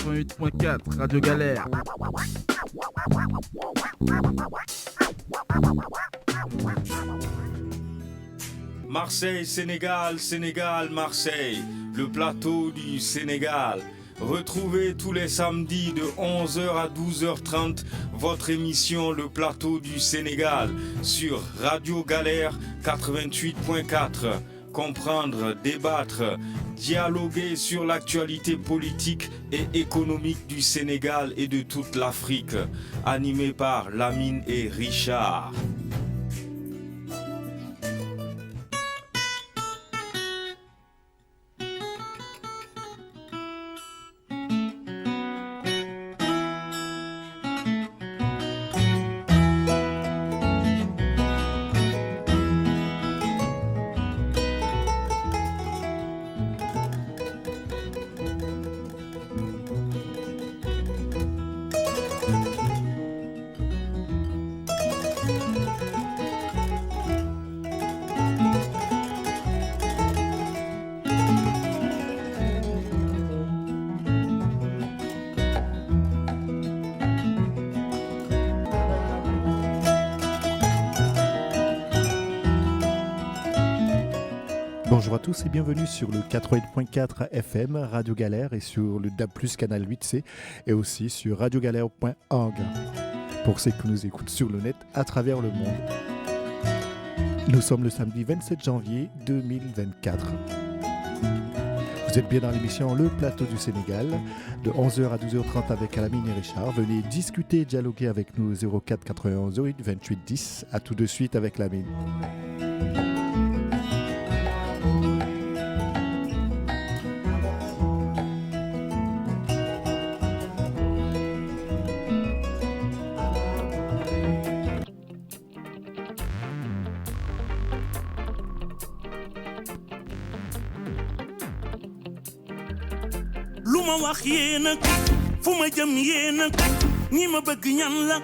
88.4, Radio Galère. Marseille, Sénégal, Sénégal, Marseille, le plateau du Sénégal. Retrouvez tous les samedis de 11h à 12h30 votre émission Le Plateau du Sénégal sur Radio Galère 88.4. Comprendre, débattre, dialoguer sur l'actualité politique et économique du Sénégal et de toute l'Afrique. Animé par Lamine et Richard. Bonjour à tous et bienvenue sur le 88.4 FM Radio Galère et sur le DAB+ canal 8C et aussi sur radiogalère.org pour ceux qui nous écoutent sur le net à travers le monde. Nous sommes le samedi 27 janvier 2024. Vous êtes bien dans l'émission Le Plateau du Sénégal de 11h à 12h30 avec Alamine et Richard. Venez discuter et dialoguer avec nous 04 91 08 28 10. À tout de suite avec Lamine. wax yéen a fu ma jëm yéen a ñi ma bëgg ñan la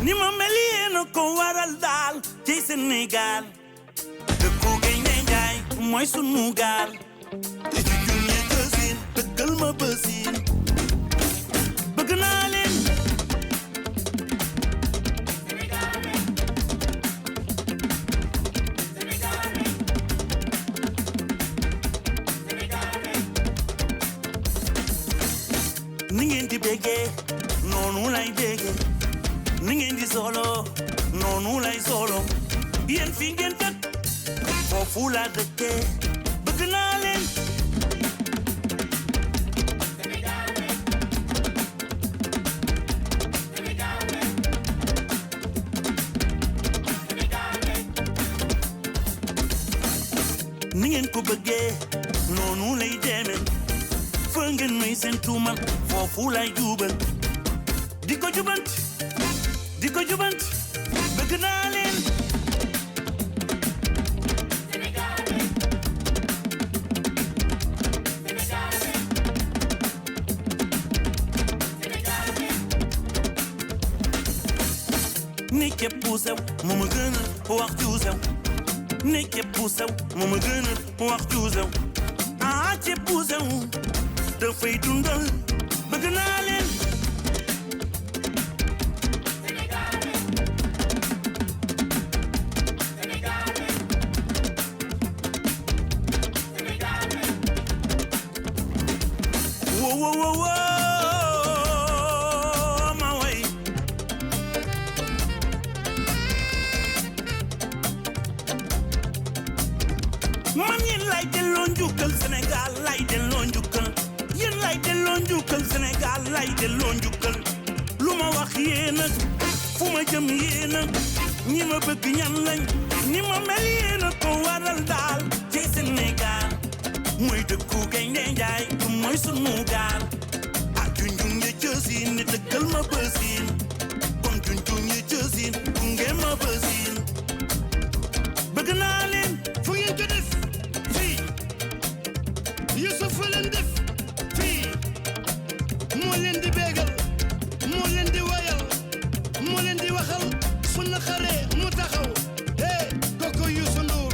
ni ma mel yéen a ko waral daal ci Sénégal dëkku Gaynde Njaay mooy sunu gaal li ci junne gësin dëggal ma bësin bëgg naa leen ni ngeen di béggee noonu lay béggee ni ngeen di solo noonu lay solo yéen fi ngeen dëkk foofu la dëkkee bëgg naa leen ni ngeen ko bëggee noonu lay demee fa ngeen may seen tuuma foofu lay jubal di ko jubant bëgg naa leen ni képp ku sew moo ma gën a wax ju sew ni képp ku sew moo ma gën a wax ju sew ah képp ku sew dafay dundal bëgg naa leen wo wo wo wo ma way man yéen lay delloo njukkal Sénégal lay delloo njukkal yéen lay delloo njukkal Sénégal lay delloo njukkal lu ma wax yéen a fu ma jëm yéen a ñi ma bëgg ñan lañ ni ma mel yéen a ko waral daal ci Sénégal mooy dëkku Gaynde Njaay mooy sunu gaal ak junjun ya jësin ni dëggal ma bësin kon junjun ya jësin gunge ma bësin bëgg naa leen fu ngeen ko def fii Youssouf fa leen def fii moo leen di bégal moo leen di wayal moo leen di waxal su naqaree mu taxaw hey kooku Youssou Ndour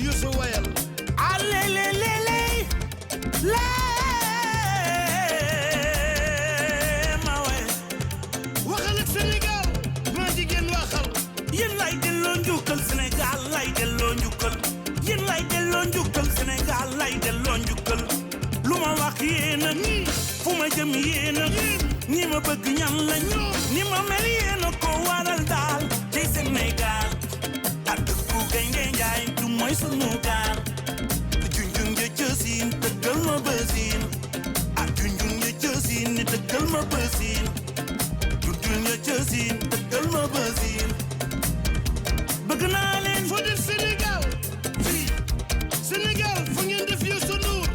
Youssou wayal alelelele lee fu ma jëm yéena ñi ma bëgg ñan lañ ni ma mel yéena ko waral daal ci Sénégal ak dëkku gaynde njaay du mooy sunu gaal junjung ja cësin dëggal ma bësin ak junjung ja cësin ni dëggal ma bësin junjung ja cësin dëggal ma bësin bëgg naa leen foo def Sénégal fii Sénégal fa ngeen def Youssou Ndour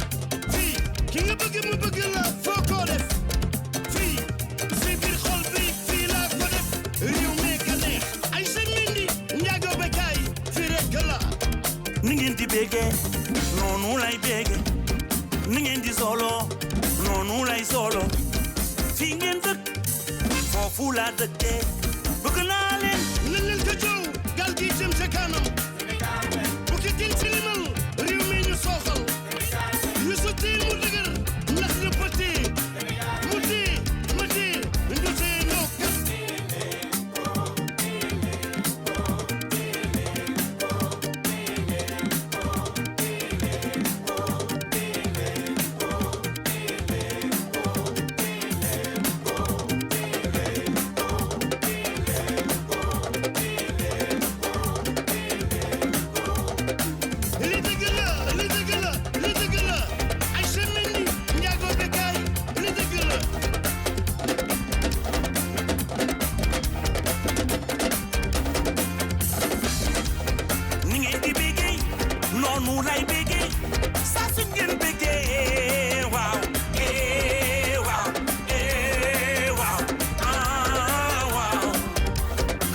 fii ki nga bëgg mu bëgg la foo ko def fii si biir xol bi fii laa ko def réew mi ka neex ay sa mindi njaago bekaay fii rek la ni ngeen di béggee noonu lay béggee ni ngeen di solo noonu lay solo fii ngeen dëkk foofu laa dëkkee bëgg naa leen nañ leen ko jow gal gi jëm ca kanam bu ki tin silimal réew mi ñu sooxal Youssou tii mu dëgër ndax ñëpp a tii mu tii ma tii ñu tii ñoo kat li dëgg la ay sa mindi njaago bekaay li dëgg la ni ngeen di béggee noonu lay béggee saa su ngeen béggee waaw waaw waaw waaw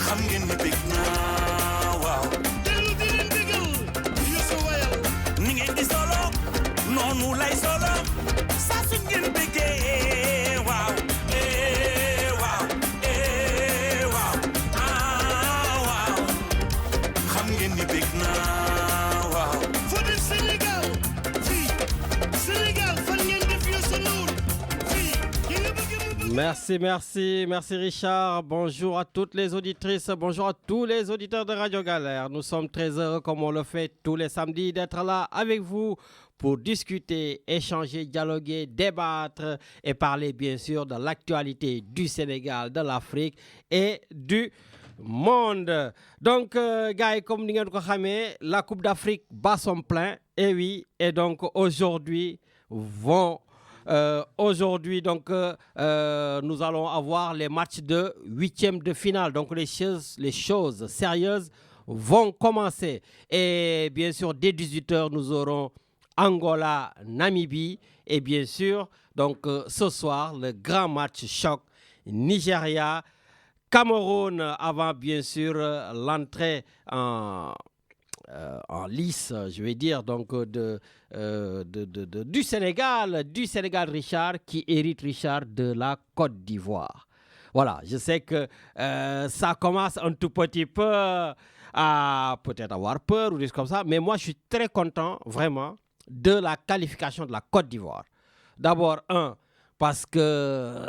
xam ngeen ni bég naa waaw dellu di leen bégal Youssou wayal ni ngeen di solo noonu lay solo saa su ngeen béggee waaw waaw waaw waaw xam ngeen ni bég naa waaw foo def Sénégal fii Sénégal fan ngeen def Youssou Ndour fii ki nga bëgg mu bëgg Merci Richard. Bonjour à toutes les auditrices, bonjour à tous les auditeurs de Radio Galère. Nous sommes très heureux, comme on le fait tous les samedis, d'être là avec vous pour discuter, échanger, dialoguer, débattre et parler bien sûr de l'actualité du Sénégal, de l'Afrique et du monde. Donc, gars, comme vous le savez, la Coupe d'Afrique bat son plein. Et oui, et donc aujourd'hui, nous allons avoir les matchs de huitième de finale. Donc, les choses sérieuses vont commencer. Et bien sûr, dès 18h, nous aurons Angola, Namibie. Et bien sûr, donc, ce soir, le grand match choc Nigeria, Cameroun, avant bien sûr l'entrée en lice, je vais dire, donc du Sénégal Richard, qui hérite Richard de la Côte d'Ivoire. Voilà, je sais que ça commence un tout petit peu à peut-être avoir peur ou des choses comme ça, mais moi je suis très content vraiment de la qualification de la Côte d'Ivoire. D'abord, parce que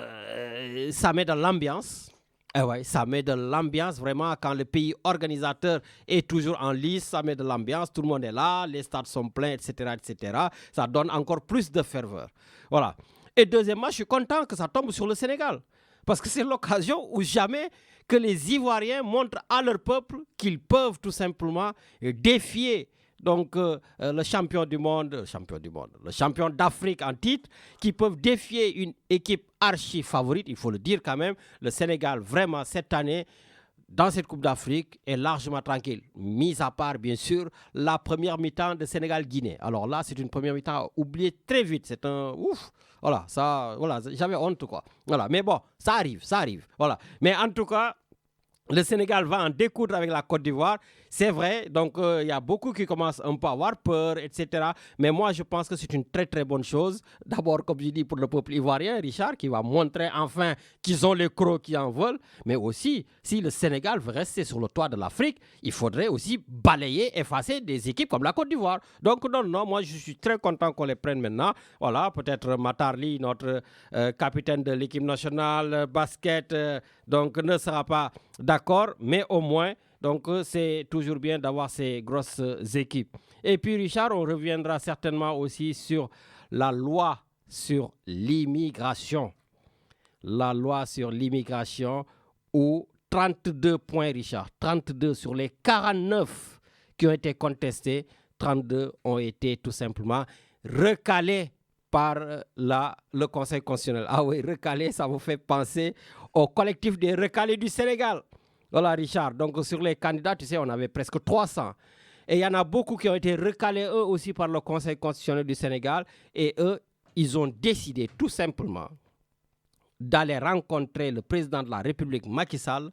ça met de l'ambiance. Ouais, ça met de l'ambiance vraiment quand le pays organisateur est toujours en lice, ça met de l'ambiance, tout le monde est là, les stades sont pleins, etc., etc. Ça donne encore plus de ferveur. Voilà. Et deuxièmement, je suis content que ça tombe sur le Sénégal. Parce que c'est l'occasion ou jamais que les Ivoiriens montrent à leur peuple qu'ils peuvent tout simplement défier donc le champion d'Afrique en titre, qui peuvent défier une équipe archi favorite, il faut le dire quand même. Le Sénégal, vraiment, cette année, dans cette Coupe d'Afrique, est largement tranquille. Mis à part, bien sûr, la première mi-temps de Sénégal-Guinée. Alors là, c'est une première mi-temps oubliée très vite. C'est un ouf. Voilà, ça, voilà, j'avais honte, quoi. Voilà, mais bon, ça arrive. Voilà. Mais en tout cas, le Sénégal va en découdre avec la Côte d'Ivoire. C'est vrai, donc il y a beaucoup qui commencent un peu à avoir peur, etc. Mais moi, je pense que c'est une très très bonne chose. D'abord, comme je dis, pour le peuple ivoirien, Richard, qui va montrer enfin qu'ils ont les crocs qui en veulent. Mais aussi, si le Sénégal veut rester sur le toit de l'Afrique, il faudrait aussi balayer, effacer des équipes comme la Côte d'Ivoire. Donc non, moi je suis très content qu'on les prenne maintenant. Voilà, peut-être Matarli, notre capitaine de l'équipe nationale basket, donc ne sera pas d'accord, mais au moins, donc c'est toujours bien d'avoir ces grosses équipes. Et puis Richard, on reviendra certainement aussi sur la loi sur l'immigration. La loi sur l'immigration où 32 points, Richard, 32 sur les 49 qui ont été contestés, 32 ont été tout simplement recalés par le Conseil constitutionnel. Ah oui, recalés, ça vous fait penser au collectif des recalés du Sénégal. Voilà, Richard. Donc, sur les candidats, tu sais, on avait presque 300. Et il y en a beaucoup qui ont été recalés, eux aussi, par le Conseil constitutionnel du Sénégal. Et eux, ils ont décidé tout simplement d'aller rencontrer le président de la République, Macky Sall,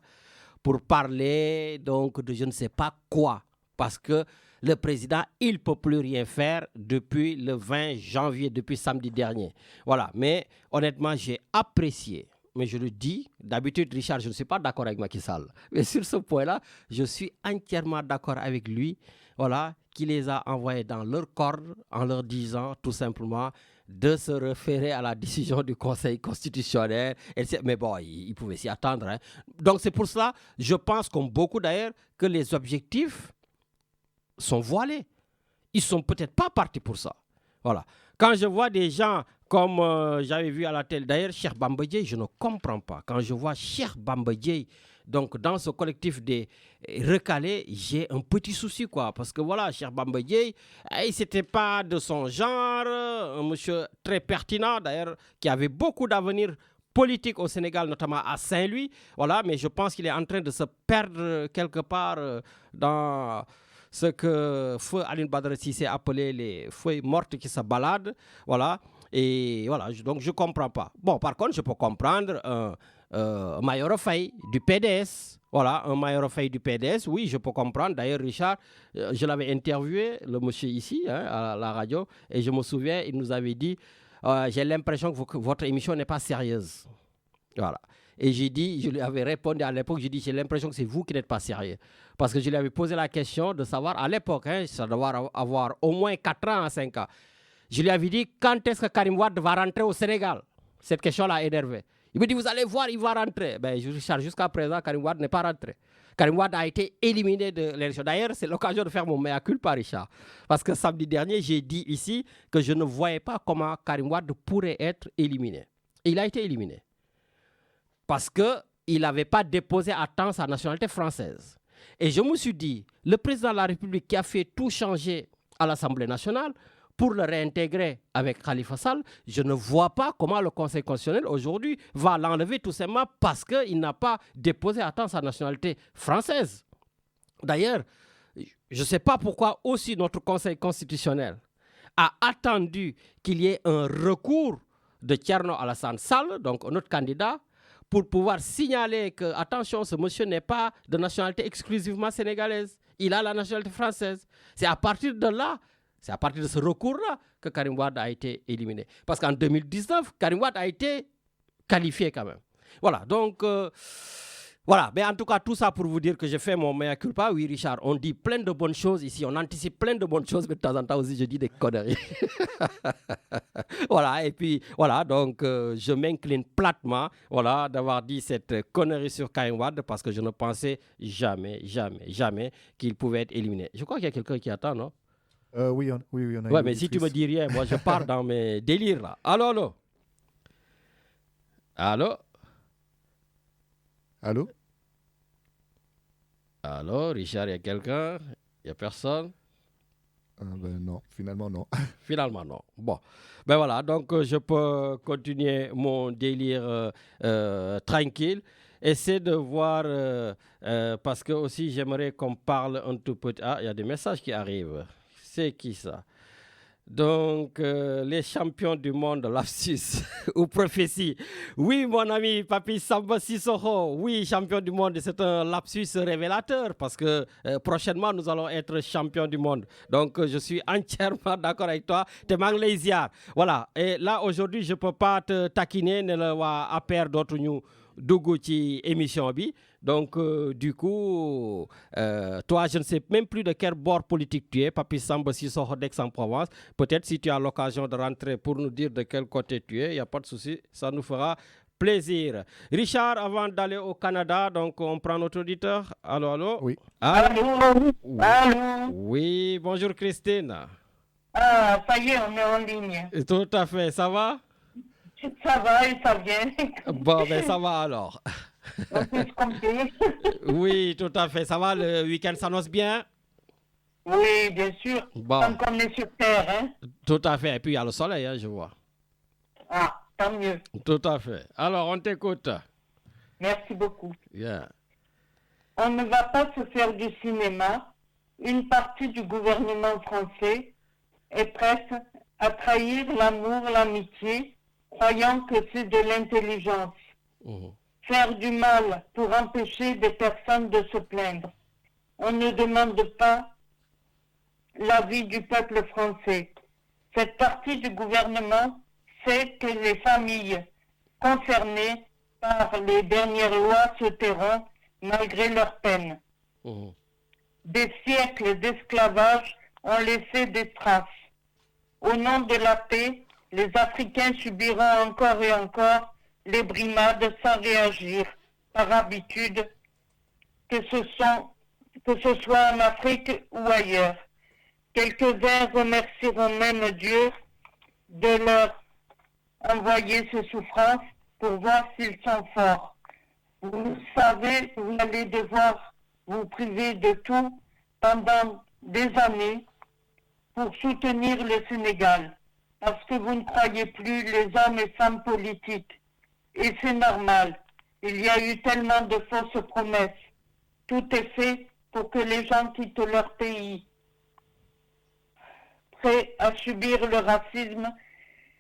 pour parler donc de je ne sais pas quoi. Parce que le président, il ne peut plus rien faire depuis le 20 janvier, depuis samedi dernier. Voilà, mais honnêtement, j'ai apprécié. Mais je le dis, d'habitude, Richard, je ne suis pas d'accord avec Macky Sall. Mais sur ce point-là, je suis entièrement d'accord avec lui, voilà, qui les a envoyés dans leur corde en leur disant tout simplement de se référer à la décision du Conseil constitutionnel. Mais bon, il pouvait s'y attendre. Hein. Donc c'est pour cela, je pense, comme beaucoup d'ailleurs, que les objectifs sont voilés. Ils ne sont peut-être pas partis pour ça. Voilà. Quand je vois des gens comme j'avais vu à la télé, d'ailleurs, Cheikh Bamba Dièye, je ne comprends pas. Quand je vois Cheikh Bamba Dièye, donc dans ce collectif des recalés, j'ai un petit souci, quoi. Parce que voilà, Cheikh Bamba Dièye, c'était pas de son genre, un monsieur très pertinent, d'ailleurs, qui avait beaucoup d'avenir politique au Sénégal, notamment à Saint-Louis. Voilà, mais je pense qu'il est en train de se perdre quelque part dans ce que Feu Aline Badara Cissé appelait les feuilles mortes qui se baladent. Voilà. Et voilà, donc je ne comprends pas. Bon, par contre, je peux comprendre Mayoro Faye du PDS. Voilà, un Mayoro Faye du PDS, oui, je peux comprendre. D'ailleurs, Richard, je l'avais interviewé, le monsieur ici, hein, à la radio, et je me souviens, il nous avait dit j'ai l'impression que votre émission n'est pas sérieuse. Voilà. Et je lui avais répondu à l'époque, j'ai dit, j'ai l'impression que c'est vous qui n'êtes pas sérieux. Parce que je lui avais posé la question de savoir, à l'époque, hein, ça doit avoir au moins 4 ans à 5 ans. Je lui avais dit, quand est-ce que Karim Wade va rentrer au Sénégal? Cette question l'a énervé. Il me dit, vous allez voir, il va rentrer. Ben, jusqu'à présent, Karim Wade n'est pas rentré. Karim Wade a été éliminé de l'élection. D'ailleurs, c'est l'occasion de faire mon mea culpa, Richard. Parce que samedi dernier, j'ai dit ici que je ne voyais pas comment Karim Wade pourrait être éliminé. Et il a été éliminé. Parce qu'il n'avait pas déposé à temps sa nationalité française. Et je me suis dit, le président de la République qui a fait tout changer à l'Assemblée nationale, pour le réintégrer avec Khalifa Sall, je ne vois pas comment le Conseil constitutionnel aujourd'hui va l'enlever tout simplement parce qu'il n'a pas déposé à temps sa nationalité française. D'ailleurs, je ne sais pas pourquoi aussi notre Conseil constitutionnel a attendu qu'il y ait un recours de Thierno Alassane Sall, donc notre candidat, pour pouvoir signaler que, attention, ce monsieur n'est pas de nationalité exclusivement sénégalaise, il a la nationalité française. C'est à partir de là, c'est à partir de ce recours-là que Karim Wade a été éliminé. Parce qu'en 2019, Karim Wade a été qualifié quand même. Voilà, donc, voilà. Mais en tout cas, tout ça pour vous dire que j'ai fait mon mea culpa. Oui, Richard, on dit plein de bonnes choses ici, on anticipe plein de bonnes choses, mais de temps en temps aussi, je dis des conneries. Voilà, et puis, voilà, donc, je m'incline platement, voilà, d'avoir dit cette connerie sur Karim Wade parce que je ne pensais jamais qu'il pouvait être éliminé. Je crois qu'il y a quelqu'un qui attend, non? Oui, on a ouais, mais si tu me dis rien, moi je pars dans mes délires là. Allô? Allô, Richard, il y a quelqu'un? Il n'y a personne? Non, finalement non. Finalement non. Bon, ben voilà, donc je peux continuer mon délire tranquille. Essayer de voir, parce que aussi j'aimerais qu'on parle un tout peu... Ah, il y a des messages qui arrivent. C'est qui ça? Donc, les champions du monde, lapsus ou prophétie. Oui, mon ami Papi Samba Sissoko, oui, champion du monde, c'est un lapsus révélateur parce que prochainement, nous allons être champions du monde. Donc, je suis entièrement d'accord avec toi. Te manglésiar. Voilà. Et là, aujourd'hui, je ne peux pas te taquiner, ne le à perdre d'autres nous. Dugg ci émission bi donc du coup toi je ne sais même plus de quel bord politique tu es Papi Samba Sissoko d'Aix-en-Provence. Peut-être si tu as l'occasion de rentrer pour nous dire de quel côté tu es, il n'y a pas de souci, ça nous fera plaisir. Richard, avant d'aller au Canada, donc on prend notre auditeur. Allô? Oui. Allô? Oui, bonjour Christine. Ah, ça y est, on est en ligne. Tout à fait, ça va? Ça va et ça vient. Bon, ben ça va alors. On peut se compter. Oui, tout à fait. Ça va, le week-end s'annonce bien? Oui, bien sûr. Bon. Tant qu'on est sur Terre, hein. Tout à fait. Et puis il y a le soleil, hein, je vois. Ah, tant mieux. Tout à fait. Alors, on t'écoute. Merci beaucoup. Yeah. On ne va pas se faire du cinéma. Une partie du gouvernement français est prête à trahir l'amour, l'amitié, croyant que c'est de l'intelligence. Faire du mal pour empêcher des personnes de se plaindre. On ne demande pas l'avis du peuple français. Cette partie du gouvernement sait que les familles concernées par les dernières lois se tairont malgré leur peine. Des siècles d'esclavage ont laissé des traces. Au nom de la paix, les Africains subiront encore et encore les brimades sans réagir, par habitude, que ce soit en Afrique ou ailleurs. Quelques-uns remercieront même Dieu de leur envoyer ces souffrances pour voir s'ils sont forts. Vous savez, vous allez devoir vous priver de tout pendant des années pour soutenir le Sénégal, parce que vous ne croyez plus les hommes et femmes politiques. Et c'est normal. Il y a eu tellement de fausses promesses. Tout est fait pour que les gens quittent leur pays, prêts à subir le racisme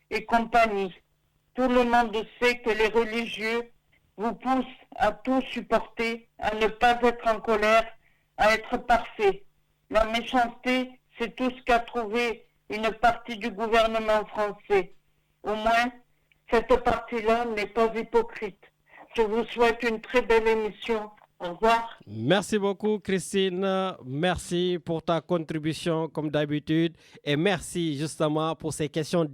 et compagnie. Tout le monde sait que les religieux vous poussent à tout supporter, à ne pas être en colère, à être parfait. La méchanceté, c'est tout ce qu'a trouvé une partie du gouvernement français. Au moins, cette partie-là n'est pas hypocrite. Je vous souhaite une très belle émission. Au revoir. Merci beaucoup, Christine. Merci pour ta contribution, comme d'habitude. Et merci justement pour ces questions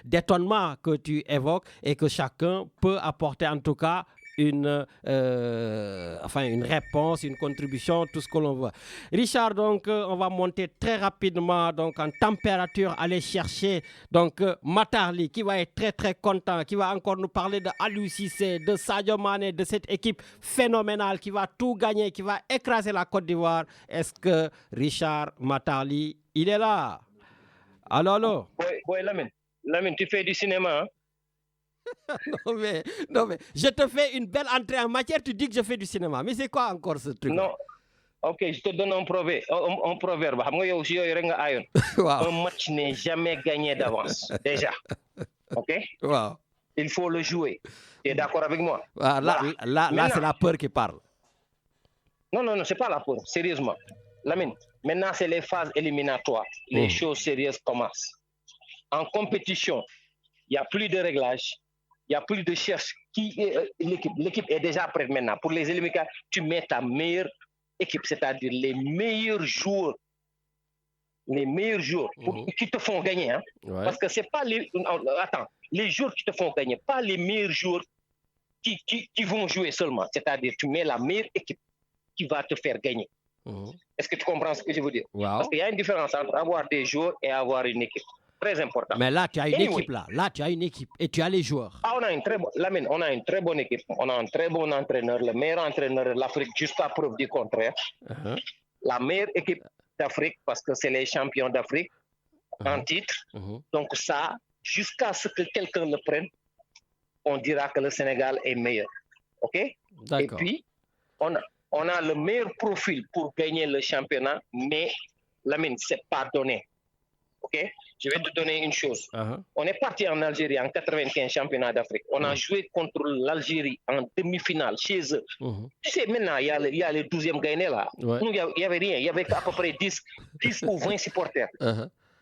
d'étonnement que tu évoques et que chacun peut apporter en tout cas une réponse, une contribution, tout ce que l'on veut. Richard, donc, on va monter très rapidement donc, en température, aller chercher donc, Matarli, qui va être très, très content, qui va encore nous parler de Aliou Cissé, de Sadio Mané, de cette équipe phénoménale qui va tout gagner, qui va écraser la Côte d'Ivoire. Est-ce que Richard Matarli, il est là? Allô? Oui, Lamine, tu fais du cinéma, hein? non mais, je te fais une belle entrée en matière, tu dis que je fais du cinéma. Mais c'est quoi encore ce truc? Non, ok, je te donne un proverbe. Wow. Un match n'est jamais gagné d'avance, déjà. Ok? Wow. Il faut le jouer. Tu es d'accord avec moi? Là c'est la peur qui parle. Non, c'est pas la peur, sérieusement. Lamine, maintenant c'est les phases éliminatoires. Les choses sérieuses commencent. En compétition, il n'y a plus de réglage. Il n'y a plus de cherche. L'équipe est déjà prête maintenant. Pour les éliminatoires, tu mets ta meilleure équipe, c'est-à-dire les meilleurs joueurs qui te font gagner. Hein? Ouais. Parce que c'est pas les joueurs qui te font gagner, pas les meilleurs joueurs qui vont jouer seulement. C'est-à-dire tu mets la meilleure équipe qui va te faire gagner. Est-ce que tu comprends ce que je veux dire? Wow. Parce qu'il y a une différence entre avoir des joueurs et avoir une équipe. Très important. Mais là, tu as une équipe là. Là, tu as une équipe et tu as les joueurs. On a une très bonne équipe. On a un très bon entraîneur, le meilleur entraîneur de l'Afrique, jusqu'à preuve du contraire. La meilleure équipe d'Afrique, parce que c'est les champions d'Afrique en titre. Donc ça, jusqu'à ce que quelqu'un le prenne, on dira que le Sénégal est meilleur. OK? Et puis, on a le meilleur profil pour gagner le championnat, mais Lamine, c'est pas donné. OK? Je vais te donner une chose. On est parti en Algérie en 95 championnat d'Afrique. On a joué contre l'Algérie en demi-finale chez eux. Tu sais, maintenant, il y a les 12e gagnés là. Ouais. Nous, il n'y avait rien. Il y avait à peu près 10 ou 20 supporters.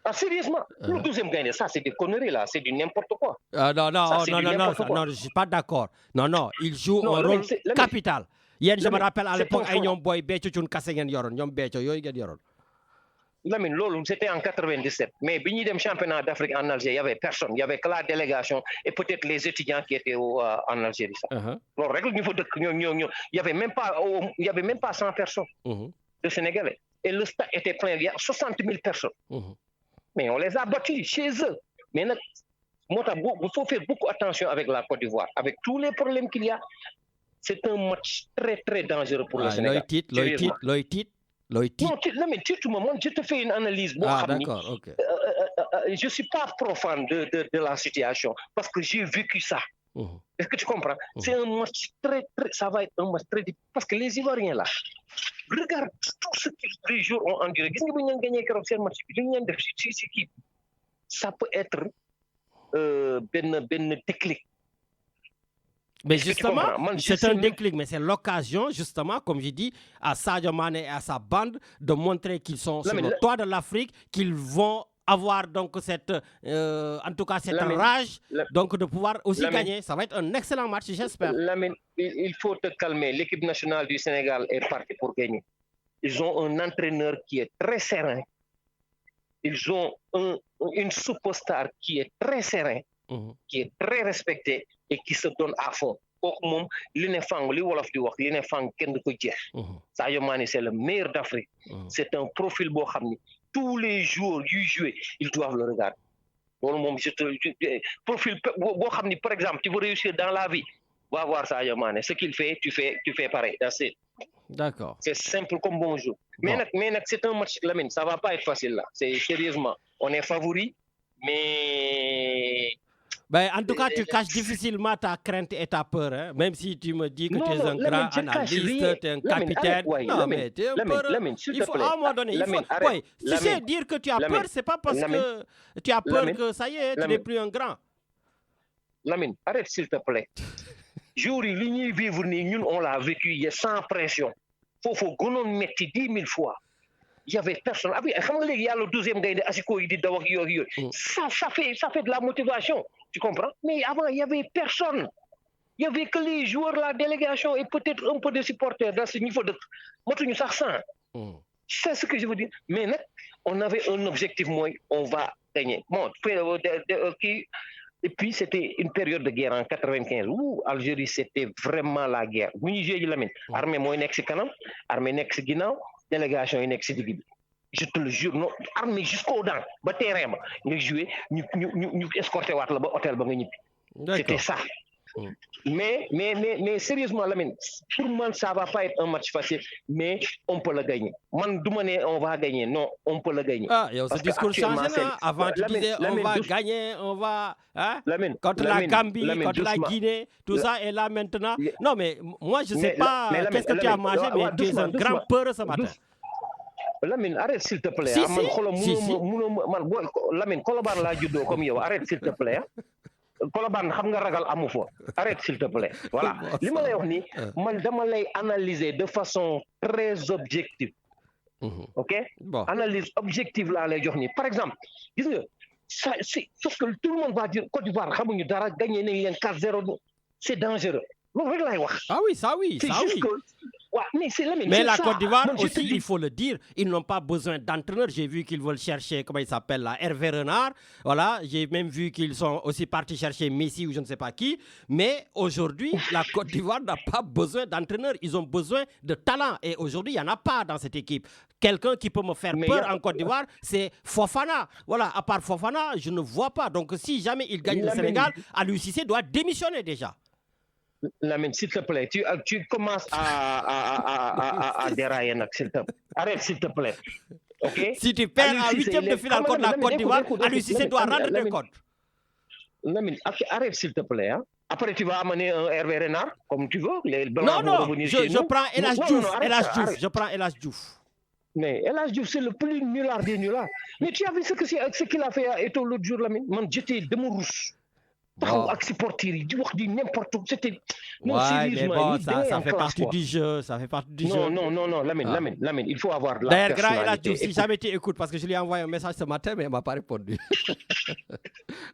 Ah, sérieusement, le 12e gagné, ça, c'est des conneries là. C'est du n'importe quoi. Non, je ne suis pas d'accord. Non, il joue un rôle capital. Hier, je me rappelle à l'époque, Aïnyom Boy, Bécho, Tchoun Kassegen Yoron, Nyom Bécho, Yoy Yoron. Lamine, c'était en 97. Mais quand il y a championnat d'Afrique en Algérie, il n'y avait personne. Il n'y avait que la délégation et peut-être les étudiants qui étaient en Algérie. Il n'y avait même pas 100 personnes de Sénégalais. Et le stade était plein, il y a 60 000 personnes. mais on les a battus chez eux. Mais il faut faire beaucoup attention avec la Côte d'Ivoire. Avec tous les problèmes qu'il y a, c'est un match très, très dangereux pour le Sénégal. Non, mais tu me montres, je te fais une analyse. D'accord, ok. Je ne suis pas profane de la situation parce que j'ai vécu ça. Est-ce que tu comprends? C'est un match ça va être un match très difficile parce que les Ivoiriens là, regarde tout ce que les jours ont enduré. Qu'est-ce que vous gagné ce match? Ça peut être ben déclic. Mais justement, c'est un déclic, mais c'est l'occasion, justement, comme je dis, à Sadio Mané et à sa bande de montrer qu'ils sont sur le toit de l'Afrique, qu'ils vont avoir donc cette, en tout cas cette rage, donc de pouvoir aussi gagner. Ça va être un excellent match, j'espère. Il faut te calmer. L'équipe nationale du Sénégal est partie pour gagner. Ils ont un entraîneur qui est très serein. Ils ont une superstar qui est très serein, qui est très respecté et qui se donne à fond. Sadio Mané, c'est le meilleur d'Afrique. C'est un profil beau. Tous les jours du jeu, ils doivent le regarder. Profil beau, par exemple, tu veux réussir dans la vie, va voir Sadio Mané. Ce qu'il fait, tu fais pareil. D'accord. C'est simple comme bonjour. Mais c'est un match, Lamine, ça ne va pas être facile là. C'est sérieusement, on est favori, mais... Ben, en tout cas, tu caches difficilement ta crainte et ta peur, hein? Même si tu me dis que tu es un grand analyste, tu es un capitaine. Non, mais tu es un peureux. Il faut, à un moment donné, tu sais, dire que tu as peur, c'est pas parce que tu as peur que ça y est, tu n'es plus un grand. Lamine, arrête s'il te plaît. Jour où vivre, nous, on l'a vécu sans pression. Il faut qu'on mette 10 000 fois. Il y avait personne. Il y a le 12e gars de Asiko, ça fait de la motivation. Tu comprends? Mais avant, il n'y avait personne. Il n'y avait que les joueurs, la délégation et peut-être un peu de supporters dans ce niveau de... C'est ce que je veux dire. Mais on avait un objectif, on va gagner. Bon, et puis, c'était une période de guerre en 95 où Algérie, c'était vraiment la guerre. Armée moi next canam, armée next Guinée, délégation next Digib. Je te le jure, non, armée jusqu'au dents, ba terrain, nous jouer, nous escorter wat là ba hôtel ba nga ñibi. C'était ça. Mais sérieusement, Lamine, pour moi, ça ne va pas être un match facile, mais on peut le gagner. On va gagner. Non, on peut le gagner. Ah, et ce discours change là. Avant, tu disais on va gagner, on va. Hein? Contre la Gambie, contre la Guinée, tout ça, et là maintenant. Non, mais moi, je ne sais pas qu'est-ce que tu as mangé, mais tu es un grand peur ce matin. Lamine, arrête s'il te plaît. Lamine, Kolobar la judo comme yo, arrête s'il te plaît. Koloban xam nga ragal amu fa. Arrête s'il te plaît. Voilà. Li ma lay wax ni man dama lay analyser de façon très objective. OK? Bon. Analyse objective la lay jox ni. Par exemple, gis nga c'est parce que tout le monde va dire Côte d'Ivoire xamuñu dara gagné nañ leen 4-0. C'est dangereux. Ah oui, ça oui, ça oui. Mais la Côte d'Ivoire aussi, il faut le dire, ils n'ont pas besoin d'entraîneur. J'ai vu qu'ils veulent chercher, comment il s'appelle là, Hervé Renard. Voilà, j'ai même vu qu'ils sont aussi partis chercher Messi ou je ne sais pas qui. Mais aujourd'hui, la Côte d'Ivoire n'a pas besoin d'entraîneur. Ils ont besoin de talent. Et aujourd'hui, il n'y en a pas dans cette équipe. Quelqu'un qui peut me faire peur en Côte d'Ivoire, c'est Fofana. Voilà, à part Fofana, je ne vois pas. Donc si jamais il gagne le Sénégal, Aliou Cissé doit démissionner déjà. Lamine, s'il te plaît, tu commences à dérailler, s'il te plaît. Arrête, s'il te plaît. Okay? Si tu perds à 8e de finale contre la Côte d'Ivoire, Aliou Cissé doit rendre des comptes. Lamine, arrête, s'il te plaît. Hein? Après, tu vas amener un Hervé Renard, comme tu veux. Non, je prends Elas Diouf. Je prends Elas Diouf. Mais Elas Diouf, c'est le plus nulard des nullards. Mais tu as vu ce qu'il a fait à Eto'o l'autre jour, Lamine? Man, j'étais de mon rousse. C'était mais bon, ça fait partie du jeu, Non, Lamine, il faut avoir la d'ailleurs, grand Elas Diouf, si jamais tu écoutes, parce que je lui ai envoyé un message ce matin, mais il ne m'a pas répondu.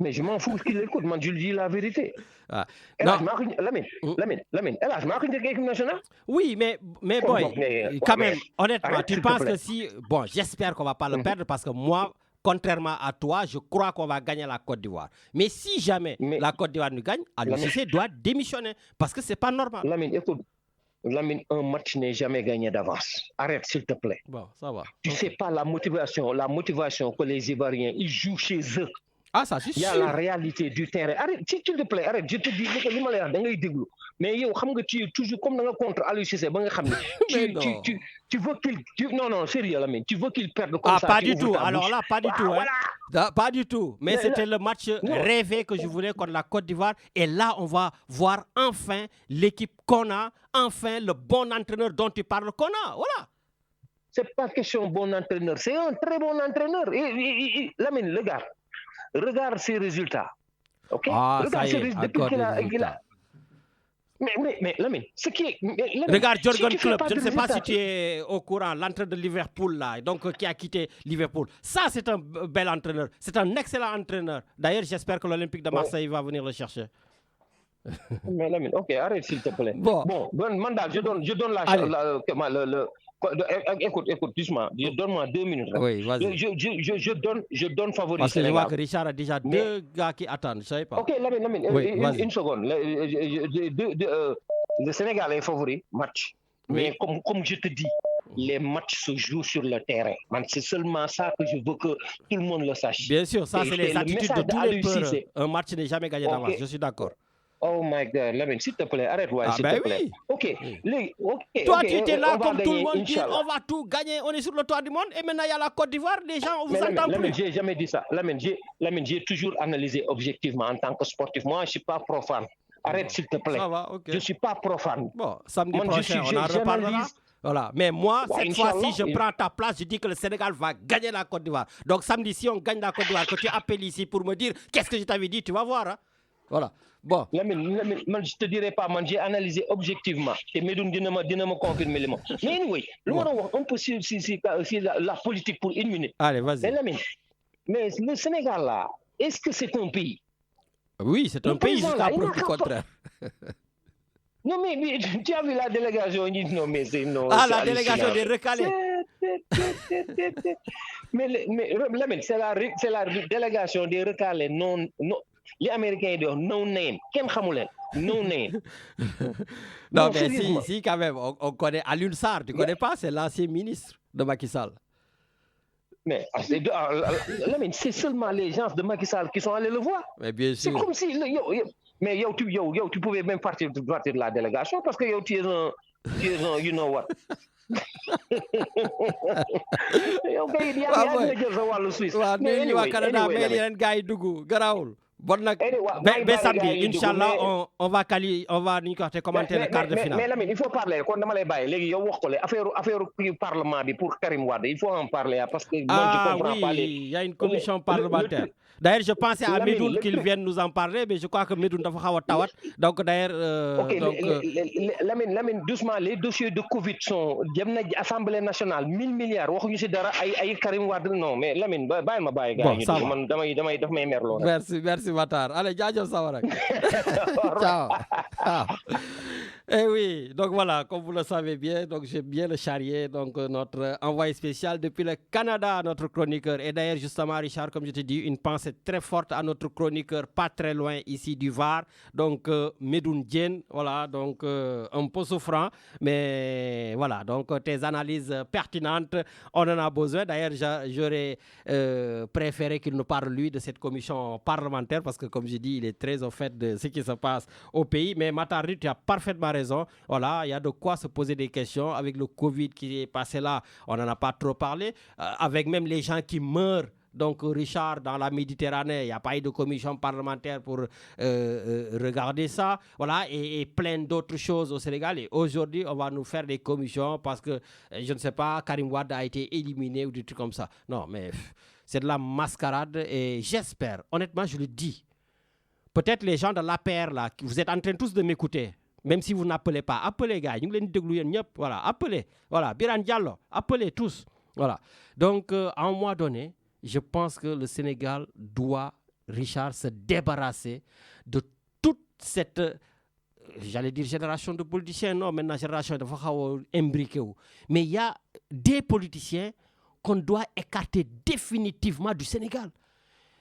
Mais je m'en fous qu'il écoute, moi je lui dis la vérité. Ah. Lamine, Elas marque une équipe nationale? Oui, mais boy, quand même, honnêtement, tu penses que si... Bon, j'espère qu'on ne va pas le perdre, parce que moi... Contrairement à toi, je crois qu'on va gagner la Côte d'Ivoire. Mais si jamais la Côte d'Ivoire nous gagne, Aliou Cissé doit démissionner parce que c'est pas normal. Lamine, écoute, Lamine, un match n'est jamais gagné d'avance. Arrête, s'il te plaît. Bon, ça va. Tu sais pas la motivation que les Ivoiriens, ils jouent chez eux. Ah, ça, c'est Il y a sûr. la réalité du terrain. Arrête, s'il te plaît, arrête. Je te dis que li ma lay wax da ngay déglu. Mais yow xam nga tu es toujours comme dans le contre Aliou Cissé ba nga xam ne tu veux qu'il non sérieux Lamine, tu veux qu'il perde comme ça. Ah, pas du tout. Alors là, pas du tout. Hein. Voilà. Pas du tout. Mais c'était le match rêvé que je voulais contre la Côte d'Ivoire. Et là, on va voir enfin l'équipe qu'on a, enfin le bon entraîneur dont tu parles qu'on a. Voilà. C'est pas question bon entraîneur, c'est un très bon entraîneur. Lamine, le gars. Regarde ses résultats. Ok? Ah, regarde ça y est, depuis qu'il a... Mais Lamine, ce qui est... Regarde Jürgen Klopp, je ne sais pas si tu es au courant, l'entraîneur de Liverpool, là, donc, qui a quitté Liverpool. Ça, c'est un bel entraîneur. C'est un excellent entraîneur. D'ailleurs, j'espère que l'Olympique de Marseille va venir le chercher. Mais Lamine, ok, arrête s'il te plaît. Bon, mandat, je donne écoute, doucement, donne-moi 2 minutes. Oui, vas-y. Je donne favori. Parce que je vois que Richard a déjà 2 gars qui attendent, je ne savais pas. Ok, Lamine, oui, une seconde. Le Sénégal est favori, match. Oui. Mais comme je te dis, les matchs se jouent sur le terrain. C'est seulement ça que je veux que tout le monde le sache. Bien sûr, ça c'est les attitudes de tous les peureux. Un match n'est jamais gagné d'avance, je suis d'accord. Oh my God, Lamine, s'il te plaît, arrête-toi, s'il te plaît. Oui. Ok. Toi, tu étais là comme tout le monde dit, on va tout gagner, on est sur le toit du monde, et maintenant il y a la Côte d'Ivoire, les gens, on vous entend plus. Lamine, j'ai jamais dit ça. Lamine, j'ai toujours analysé objectivement en tant que sportif. Moi, je ne suis pas profane. Arrête, s'il te plaît. Ça va, ok. Je ne suis pas profane. Bon, samedi prochain, on en reparlera. Voilà. Mais moi, cette fois-ci, je prends ta place, je dis que le Sénégal va gagner la Côte d'Ivoire. Donc samedi, si on gagne la Côte d'Ivoire, que tu appelles ici pour me dire qu'est-ce que je t'avais dit, tu vas voir. Hein? Voilà. Bon. Lamine, je te dirai pas, j'ai analysé objectivement. Et Medoun dina me confirmer les mots. Mais anyway, on peut si la politique pour 1 minute. Allez, vas-y. Mais le Sénégal là, est-ce que c'est un pays? Oui, c'est un pays jusqu'à preuve du contraire. Non, mais tu as vu la délégation? Non, la délégation des recalés. mais Lamine, c'est la délégation des recalés non. Les Américains disent no name. Quel xamoulen? No name. Non, mais si, quand même. On connaît Alioune Sarr, tu ne connais pas? C'est l'ancien ministre de Macky Sall. Mais Lamine, c'est seulement les gens de Macky Sall qui sont allés le voir. Mais bien sûr. C'est comme si... Mais tu pouvais même partir de la délégation parce que tu es un you know what. Bon nag ba samedi inchallah on va commenter le quart de finale. Mais Lamine, il faut parler kon dama lay bàyyi léegi yow wax ko le affaire parlement bi pour Karim Wade, il faut en parler parce que moi je comprends pas les... il y a une commission parlementaire. D'ailleurs, je pensais à Medoun qu'il vienne nous en parler, mais je crois que Medoun dafa xaw a tawat. Donc d'ailleurs Lamine, doucement, les dossiers de Covid sont dem na Assemblée nationale 1000 milliards waxuñu ci dara ay Karim Wade. Non mais Lamine bàyyi ma bàyyi gars yi man damay daf may merloo. Merci Matar. Allez, jaajëf sama rek. Ciao. Eh oui, donc voilà, comme vous le savez bien, donc j'ai bien le charrier, donc notre envoyé spécial depuis le Canada, notre chroniqueur. Et d'ailleurs, justement, Richard, comme je te dis, une pensée très forte à notre chroniqueur, pas très loin ici du Var, donc Medoun Diène, voilà, donc un peu souffrant, mais voilà, donc tes analyses pertinentes, on en a besoin. D'ailleurs, j'aurais préféré qu'il nous parle, lui, de cette commission parlementaire, parce que, comme je dis, il est très au fait de ce qui se passe au pays. Mais Matar, tu as parfaitement raison. Voilà, il y a de quoi se poser des questions avec le Covid qui est passé là. On n'en a pas trop parlé. Avec même les gens qui meurent. Donc, Richard, dans la Méditerranée, il n'y a pas eu de commission parlementaire pour regarder ça. Voilà, et plein d'autres choses au Sénégal. Et aujourd'hui, on va nous faire des commissions parce que, je ne sais pas, Karim Wade a été éliminé ou des trucs comme ça. Non, mais c'est de la mascarade et j'espère, honnêtement, je le dis, peut-être les gens de l'APR, là, vous êtes en train tous de m'écouter. Même si vous n'appelez pas, appelez gars, nous les voilà, appelez, voilà, Biran Diallo, appelez tous, voilà. Donc, à un moment donné, je pense que le Sénégal doit, Richard, se débarrasser de toute cette, j'allais dire génération de politiciens, non, maintenant génération de imbriquée. Mais il y a des politiciens qu'on doit écarter définitivement du Sénégal.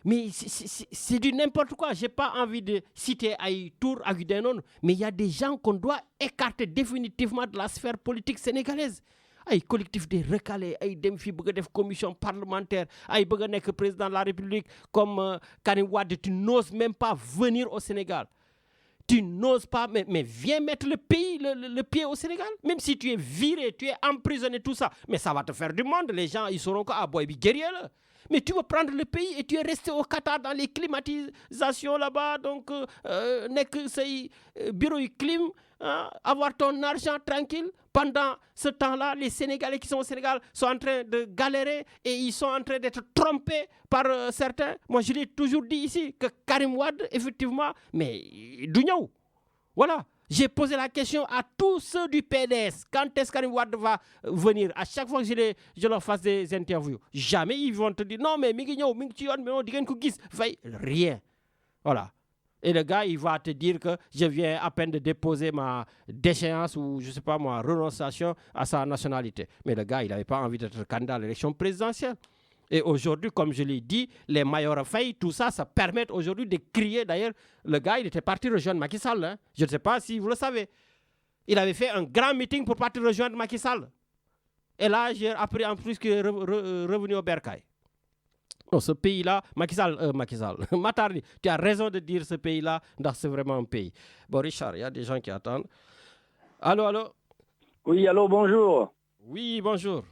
Mais c'est du n'importe quoi. Je n'ai pas envie de citer Aïtour, Agudenon, mais il y a des gens qu'on doit écarter définitivement de la sphère politique sénégalaise. Ay collectif des recalés, ay dem fi bëgg def commission parlementaire, ay bëgg nek président de la République comme Karim Wade, tu n'oses même pas venir au Sénégal. Tu n'oses pas, mais viens mettre le pays, le pied au Sénégal. Même si tu es viré, tu es emprisonné, tout ça. Mais ça va te faire du monde. Les gens, ils sauront quoi, boy, guerrier là. Mais tu veux prendre le pays et tu es resté au Qatar dans les climatisations là-bas. Donc, nek say bureau clim, avoir ton argent tranquille. Pendant ce temps-là, les Sénégalais qui sont au Sénégal sont en train de galérer et ils sont en train d'être trompés par certains. Moi, je l'ai toujours dit ici que Karim Wade, effectivement, mais d'où. Voilà. J'ai posé la question à tous ceux du PDS. Quand est-ce que Karim Wade va venir? À chaque fois que je leur fasse des interviews, jamais ils vont te dire non, mais rien. Voilà. Et le gars, il va te dire que je viens à peine de déposer ma déchéance ou, je ne sais pas moi, renonciation à sa nationalité. Mais le gars, il n'avait pas envie d'être candidat à l'élection présidentielle. Et aujourd'hui, comme je l'ai dit, les Mayora Faye, tout ça, ça permet aujourd'hui de crier. D'ailleurs, le gars, il était parti rejoindre Macky Sall. Hein. Je ne sais pas si vous le savez. Il avait fait un grand meeting pour partir rejoindre Macky Sall. Et là, j'ai appris en plus qu'il est revenu au Bercail. Non, ce pays-là, Macky Sall, Matardi, tu as raison de dire ce pays-là, c'est vraiment un pays. Bon, Richard, il y a des gens qui attendent. Allô, allô? Oui, allô, bonjour. Oui, bonjour.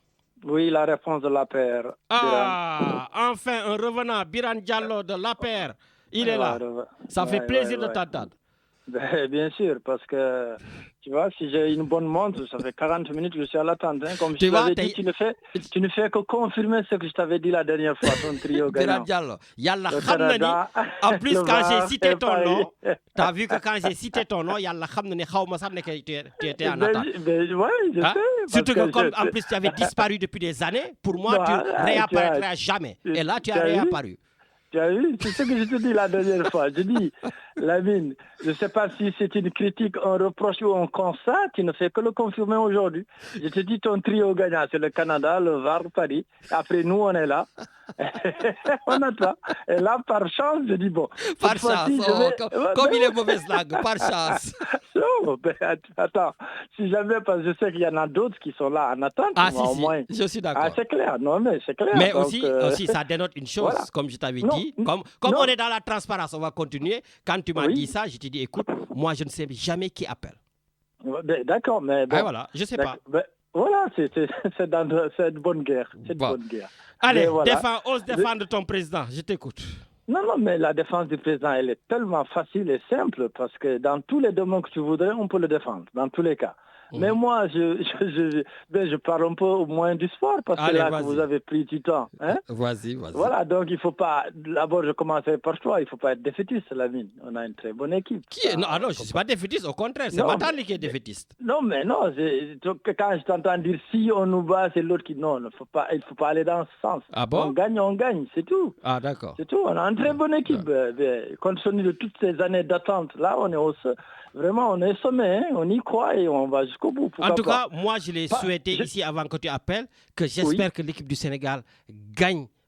Oui, la réponse de l'APR. Ah, enfin, un revenant, Biran Diallo de l'APR. Il est là. Ça fait plaisir de t'entendre. Bien sûr, parce que, tu vois, si j'ai une bonne montre, ça fait 40 minutes que je suis à l'attente. Hein. Comme je t'avais dit, tu ne fais que confirmer ce que je t'avais dit la dernière fois, ton trio gagnant. En plus, quand j'ai cité ton nom, tu as vu que quand j'ai cité ton nom, tu étais en attente. Oui, je sais. Surtout que comme en plus tu avais disparu depuis des années, pour moi, tu réapparaîtrais jamais. Et là, tu as réapparu. Tu as vu, c'est ce que je te dis la dernière fois. Je dis, Lamine, je ne sais pas si c'est une critique, un reproche ou un constat, tu ne fais que le confirmer aujourd'hui. Je te dis, ton trio gagnant, c'est le Canada, le Var, Paris. Après, nous, on est là. On attend. Et là, par chance, je dis, bon. Par chance, comme il est mauvaise langue, par chance. Non, mais attends, si jamais, parce que je sais qu'il y en a d'autres qui sont là en attente. Ah, moi, si, au moins. Je suis d'accord. Ah, c'est clair, non, mais c'est clair. Mais donc, aussi, ça dénote une chose, voilà. Comme je t'avais dit, comme on est dans la transparence, on va continuer. Quand tu m'as dit ça, je t'ai dit, écoute, moi, je ne sais jamais qui appelle. D'accord, mais bon. Ah, voilà, je ne sais pas. Voilà, c'est une bonne guerre. C'est une bonne guerre. Allez, voilà. Ose défendre ton président, je t'écoute. Non, mais la défense du président, elle est tellement facile et simple parce que dans tous les domaines que tu voudrais, on peut le défendre, dans tous les cas. Mais moi, je parle un peu au moins du sport parce que là, que vous avez pris du temps. Hein? Vas-y. Voilà, donc il ne faut pas... D'abord, je commencerai par toi. Il ne faut pas être défaitiste, Lamine. On a une très bonne équipe. Non, je ne suis pas défaitiste. Au contraire, c'est Matali qui est défaitiste. Non, mais non. Quand je t'entends dire si on nous bat, c'est l'autre qui... Non, il ne faut pas aller dans ce sens. Ah bon? On gagne, c'est tout. Ah, d'accord. C'est tout. On a une très bonne équipe. Compte tenu de toutes ces années d'attente, là, on est vraiment, on est sommet, hein, on y croit et on va jusqu'au bout. En tout cas, moi, je l'ai souhaité ici avant que tu appelles, que j'espère que l'équipe du Sénégal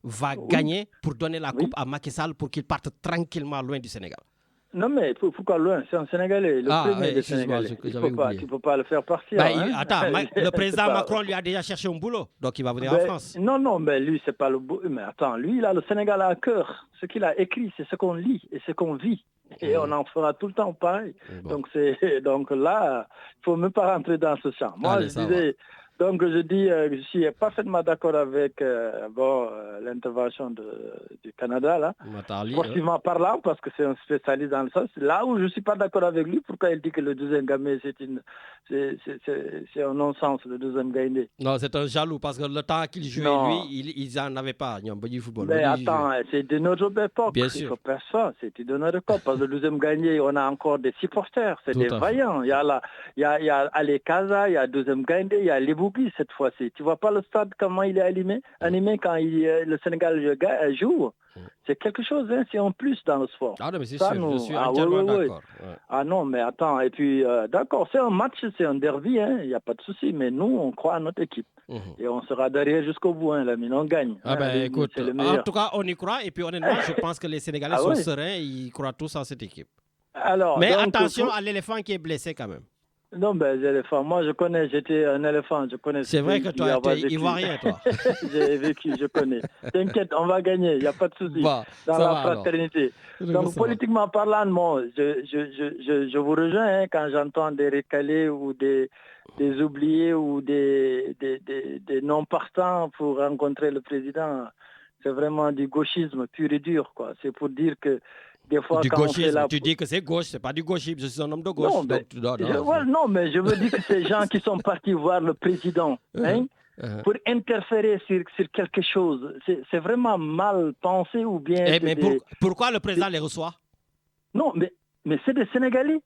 va gagner pour donner la coupe à Macky Sall pour qu'il parte tranquillement loin du Sénégal. Non, mais pourquoi loin? C'est un Sénégalais, le premier des Sénégalais. Tu ne peux pas le faire partir. Attends, le président Macron lui a déjà cherché un boulot, donc il va venir en France. Non, mais lui, c'est pas le boulot. Mais attends, lui, il a le Sénégal à cœur. Ce qu'il a écrit, c'est ce qu'on lit et ce qu'on vit. Et on en fera tout le temps pareil. Bon. Donc là, il ne faut même pas rentrer dans ce champ. Moi, je dis, je suis parfaitement d'accord avec l'intervention du Canada, là. Sportivement parlant, parce que c'est un spécialiste dans le sens. Là où je ne suis pas d'accord avec lui, pourquoi il dit que le deuxième Gamé, c'est un non-sens, le deuxième Gamé. Non, c'est un jaloux, parce que le temps qu'il jouait, lui, ils n'en avaient pas. Mais attends, c'est de notre époque. Bien sûr. Il faut faire ça, c'était de notre époque. Parce que le deuxième Gamé, on a encore des supporters, c'est des vaillants. Il y a Ali Kaza, il y a le deuxième Gamé, il y a Libou cette fois-ci. Tu vois pas le stade comment il est animé quand le Sénégal joue. c'est quelque chose, hein, c'est en plus dans le sport. Ah non, mais c'est Ça, sûr, nous- je suis ah, entièrement oui, oui, oui. d'accord. Ouais. Ah non, mais attends, et puis, d'accord, c'est un match, c'est un derby, il n'y a pas de souci, mais nous, on croit à notre équipe. Mhm. Et on sera derrière jusqu'au bout, Lamine, on gagne. Ah ben Lamine, écoute, c'est le en meilleur. tout cas, on y croit. Et puis honnêtement, je pense que les Sénégalais Ah sont oui. sereins. Ils croient tous en cette équipe. Alors, Mais donc, attention à l'éléphant qui est blessé quand même. Non, ben, l'éléphant, moi je connais, j'étais un éléphant, je connais. C'est vrai que celui qui toi, a tu es vécu. ivoirien, toi. J'ai vécu, je connais. T'inquiète, on va gagner, il n'y a pas de souci. Bon, Dans ça la va alors. fraternité. Ça Donc, va. politiquement parlant, moi, je vous rejoins hein, quand j'entends des recalés ou des oubliés ou des non-partants pour rencontrer le président. C'est vraiment du gauchisme pur et dur, quoi. C'est pour dire que des fois, Du quand on fait gauchisme, la... tu dis que c'est gauche, c'est pas du gauchisme. Je suis un homme de gauche. Non, mais, non, mais je veux dire que ces gens qui sont partis voir le président, hein, pour interférer sur quelque chose, c'est vraiment mal pensé ou bien... Mais pourquoi le président les reçoit? Non, mais c'est des Sénégalais.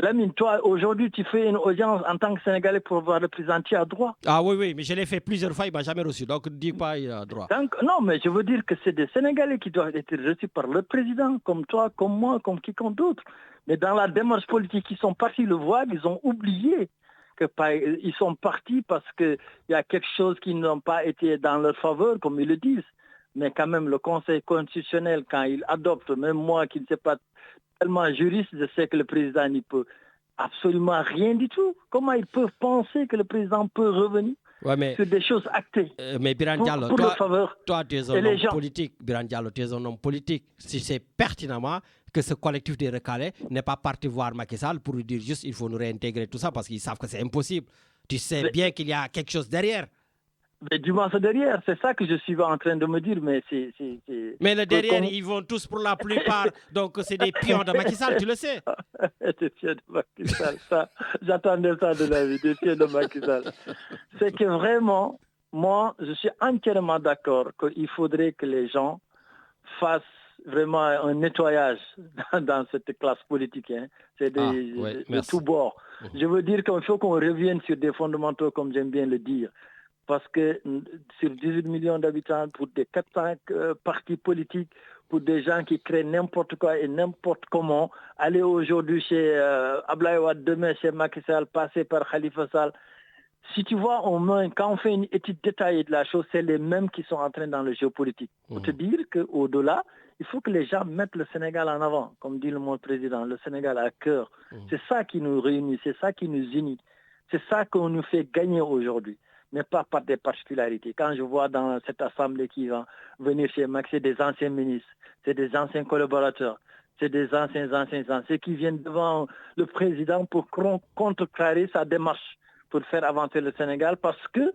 Lamine, toi, aujourd'hui, tu fais une audience en tant que Sénégalais pour voir le président, tu as droit. Ah oui, mais je l'ai fait plusieurs fois, il ne m'a jamais reçu. Donc, ne dis pas il a droit. Donc, non, mais je veux dire que c'est des Sénégalais qui doivent être reçus par le président, comme toi, comme moi, comme quiconque d'autre. Mais dans la démarche politique, ils sont partis le voir, ils ont oublié qu'ils sont partis parce qu'il y a quelque chose qui n'a pas été dans leur faveur, comme ils le disent. Mais quand même, le Conseil constitutionnel, quand il adopte, même moi qui ne sais pas tellement juriste, je sais que le président n'y peut absolument rien du tout. Comment ils peuvent penser que le président peut revenir sur des choses actées mais Birane Diallo, toi, tu es un homme politique. Birane Diallo, tu es un homme politique. Si c'est pertinemment que ce collectif des recalés n'est pas parti voir Macky Sall pour lui dire juste il faut nous réintégrer tout ça parce qu'ils savent que c'est impossible. Tu sais bien qu'il y a quelque chose derrière. Mais du moins c'est derrière, c'est ça que je suis en train de me dire, mais c'est... Mais le derrière, ils vont tous pour la plupart, donc c'est des pions de Macky Sall, tu le sais. Des pions de Macky Sall, ça, j'attendais ça de la vie, des pions de Macky Sall. C'est que vraiment, moi, je suis entièrement d'accord qu'il faudrait que les gens fassent vraiment un nettoyage dans cette classe politique. Hein. C'est de tous bords. Je veux dire qu'il faut qu'on revienne sur des fondamentaux, comme j'aime bien le dire. Parce que sur 18 millions d'habitants, pour des 400 partis politiques, pour des gens qui créent n'importe quoi et n'importe comment, aller aujourd'hui chez Abdoulaye Wade, demain chez Macky Sall, passer par Khalifa Sall. Si tu vois, quand on fait une étude détaillée de la chose, c'est les mêmes qui sont entrés dans le géopolitique. Pour te dire qu'au-delà, il faut que les gens mettent le Sénégal en avant. Comme dit le mot président, le Sénégal à cœur. C'est ça qui nous réunit, c'est ça qui nous unit. C'est ça qu'on nous fait gagner aujourd'hui. Mais pas par des particularités. Quand je vois dans cette assemblée qui va venir chez Max, c'est des anciens ministres, c'est des anciens collaborateurs, c'est des anciens, ceux qui viennent devant le président pour contrecarrer sa démarche pour faire avancer le Sénégal parce que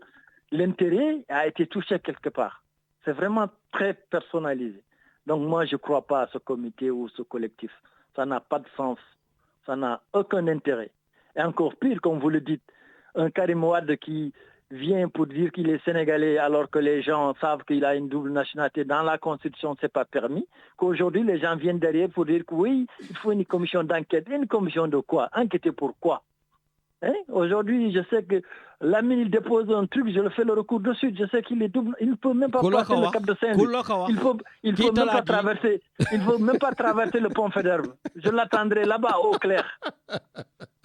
l'intérêt a été touché quelque part. C'est vraiment très personnalisé. Donc moi, je ne crois pas à ce comité ou ce collectif. Ça n'a pas de sens. Ça n'a aucun intérêt. Et encore pire, comme vous le dites, un Karim Wade qui vient pour dire qu'il est sénégalais alors que les gens savent qu'il a une double nationalité. Dans la Constitution, ce n'est pas permis. Qu'aujourd'hui, les gens viennent derrière pour dire que oui, il faut une commission d'enquête. Une commission de quoi? Enquêter pour quoi? Hein? Aujourd'hui, je sais que Lamine, il dépose un truc, je le fais le recours de suite. Je sais qu'il est double. Il ne peut même pas passer le Cap de Saint-Louis. Il faut même pas traverser. Il faut même pas traverser le pont Faidherbe. Je l'attendrai là-bas au clair.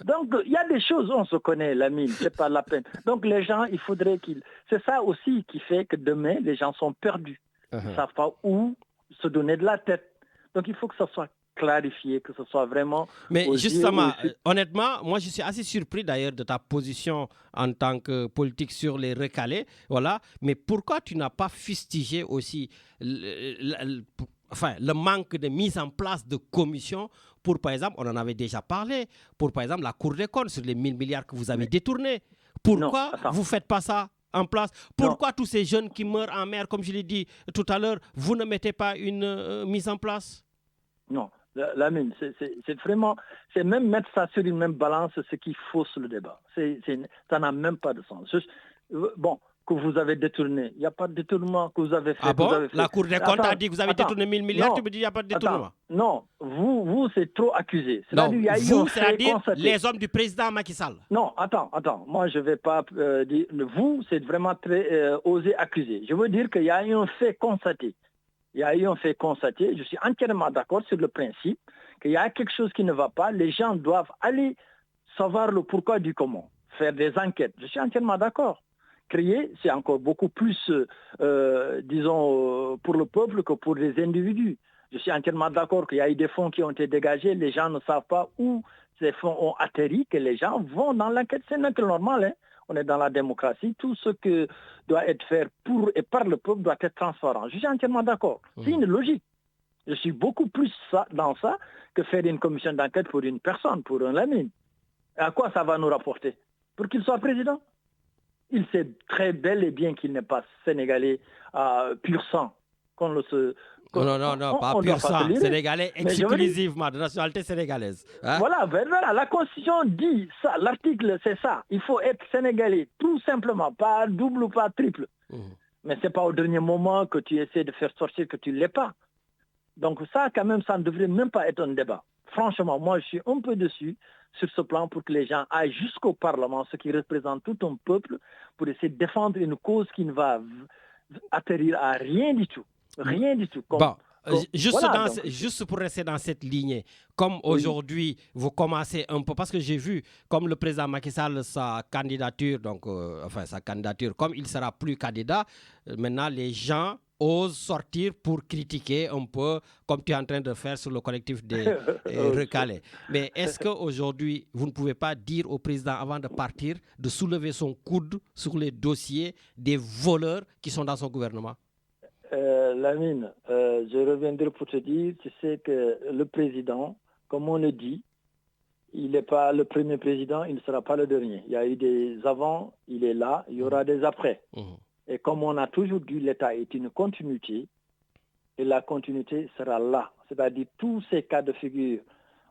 Donc, il y a des choses, on se connaît, Lamine, c'est pas la peine. Donc, les gens, il faudrait qu'ils... C'est ça aussi qui fait que demain, les gens sont perdus. Ils ne savent pas où se donner de la tête. Donc, il faut que ça soit clarifié, que ce soit vraiment... Mais justement, honnêtement, moi, je suis assez surpris d'ailleurs de ta position en tant que politique sur les recalés. Voilà. Mais pourquoi tu n'as pas fustigé aussi le manque de mise en place de commissions pour, par exemple, on en avait déjà parlé, pour, par exemple, la Cour des comptes sur les 1000 milliards que vous avez détournés. Pourquoi vous ne faites pas ça en place? Pourquoi tous ces jeunes qui meurent en mer, comme je l'ai dit tout à l'heure, vous ne mettez pas une mise en place? Non, Lamine, c'est vraiment... C'est même mettre ça sur une même balance, ce qui fausse le débat. Ça n'a même pas de sens. Bon... que vous avez détourné. Il n'y a pas de détournement que vous avez fait. Ah bon? La Cour des comptes a dit que vous avez détourné 1000 milliards, tu me dis qu'il n'y a pas de détournement. Non, vous c'est trop accusé. C'est-à-dire les hommes du président Macky Sall. Non, attends. Moi, je ne vais pas dire... Vous, c'est vraiment très osé accuser. Je veux dire qu'il y a eu un fait constaté. Il y a eu un fait constaté, je suis entièrement d'accord sur le principe qu'il y a quelque chose qui ne va pas, les gens doivent aller savoir le pourquoi du comment, faire des enquêtes. Je suis entièrement d'accord. Créer, c'est encore beaucoup plus, disons, pour le peuple que pour les individus. Je suis entièrement d'accord qu'il y a eu des fonds qui ont été dégagés, les gens ne savent pas où ces fonds ont atterri, que les gens vont dans l'enquête. C'est normal, hein. On est dans la démocratie, tout ce que doit être fait pour et par le peuple doit être transparent. Je suis entièrement d'accord. C'est une logique. Je suis beaucoup plus dans ça que faire une commission d'enquête pour une personne, pour un Lamine. Et à quoi ça va nous rapporter? Pour qu'il soit président? Il sait très bel et bien qu'il n'est pas sénégalais pur sang. Non, pas pur sang. Sénégalais exclusivement, de nationalité sénégalaise. Hein? Voilà, la Constitution dit ça. L'article, c'est ça. Il faut être sénégalais, tout simplement, pas double ou pas triple. Mais ce n'est pas au dernier moment que tu essaies de faire sortir que tu ne l'es pas. Donc ça, quand même, ça ne devrait même pas être un débat. Franchement, moi, je suis un peu dessus sur ce plan pour que les gens aillent jusqu'au Parlement, ce qui représente tout un peuple, pour essayer de défendre une cause qui ne va atterrir à rien du tout. Rien du tout. Juste pour rester dans cette lignée, comme aujourd'hui, vous commencez un peu, parce que j'ai vu, comme le président Macky Sall, sa candidature, comme il ne sera plus candidat, maintenant les gens osent sortir pour critiquer un peu, comme tu es en train de faire sur le collectif des recalés. Mais est-ce qu'aujourd'hui, vous ne pouvez pas dire au président, avant de partir, de soulever son coude sur les dossiers des voleurs qui sont dans son gouvernement? Lamine, je reviendrai pour te dire, tu sais que le président, comme on le dit, il n'est pas le premier président, il ne sera pas le dernier. Il y a eu des avant, il est là, il y aura des après. Et comme on a toujours dit, l'État est une continuité, et la continuité sera là. C'est-à-dire tous ces cas de figure.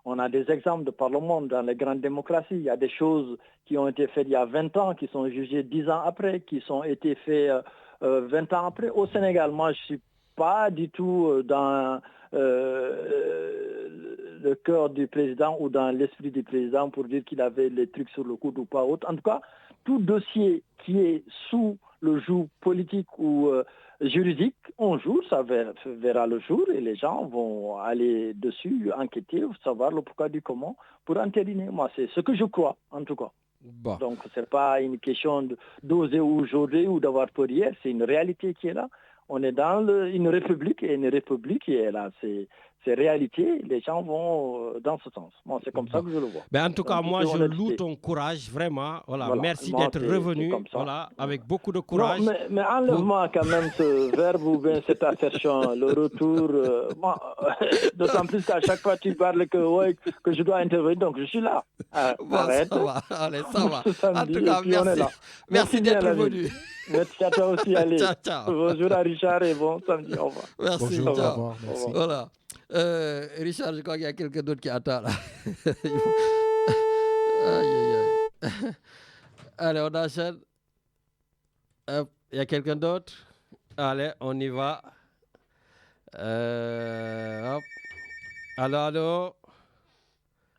On a des exemples de par le monde, dans les grandes démocraties. Il y a des choses qui ont été faites il y a 20 ans, qui sont jugées 10 ans après, qui ont été faites 20 ans après. Au Sénégal, moi, je ne suis pas du tout dans le cœur du président ou dans l'esprit du président pour dire qu'il avait les trucs sur le coude ou pas autre. En tout cas, tout dossier qui est sous le joug politique ou juridique, un jour, ça verra le jour et les gens vont aller dessus, enquêter, savoir le pourquoi du comment pour entériner. Moi, c'est ce que je crois, en tout cas. Bon. Donc, ce n'est pas une question d'oser aujourd'hui ou d'avoir peur hier, c'est une réalité qui est là. On est dans une république et une république qui est là. C'est réalité, les gens vont dans ce sens. Moi, c'est comme ça que je le vois. Ben, en tout cas, moi, je loue ton courage, vraiment. Voilà. Merci d'être revenu avec beaucoup de courage. Non, mais enlève-moi quand même ce verbe ou bien cette assertion, le retour. D'autant plus qu'à chaque fois, tu parles que je dois intervenir, donc je suis là. Arrête. Ça va. Allez, ça va. En tout cas, merci. Merci d'être venu. Merci à toi aussi, allez. Ciao. Bonjour à Richard et bon samedi, au revoir. Merci, bonjour, ciao. Au revoir, merci. Voilà. Richard, je crois qu'il y a quelqu'un d'autre qui attend là. Aïe. Allez, on enchaîne. Il y a quelqu'un d'autre? Allez, on y va. Hop. Allô?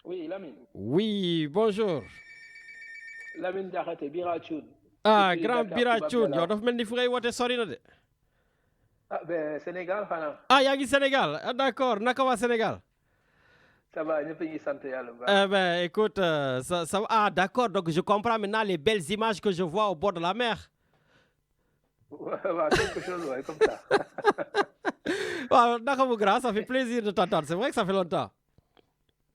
Oui, Lamine. Oui, bonjour. Lamine Diakhaté, Birachoun. Grand Birachoun. Yow dafa mel ni fu ngay woote sori na de. Ben Sénégal xanaa. Yaa ngi Sénégal. D'accord, naka waa Sénégal? Ça va, ñëpp ñuy sant Yàlla. Ben écoute, d'accord, donc je comprends maintenant les belles images que je vois au bord de la mer. Quelque chose, comme ça. Naka mu grand, ça fait plaisir de t'entendre. C'est vrai que ça fait longtemps.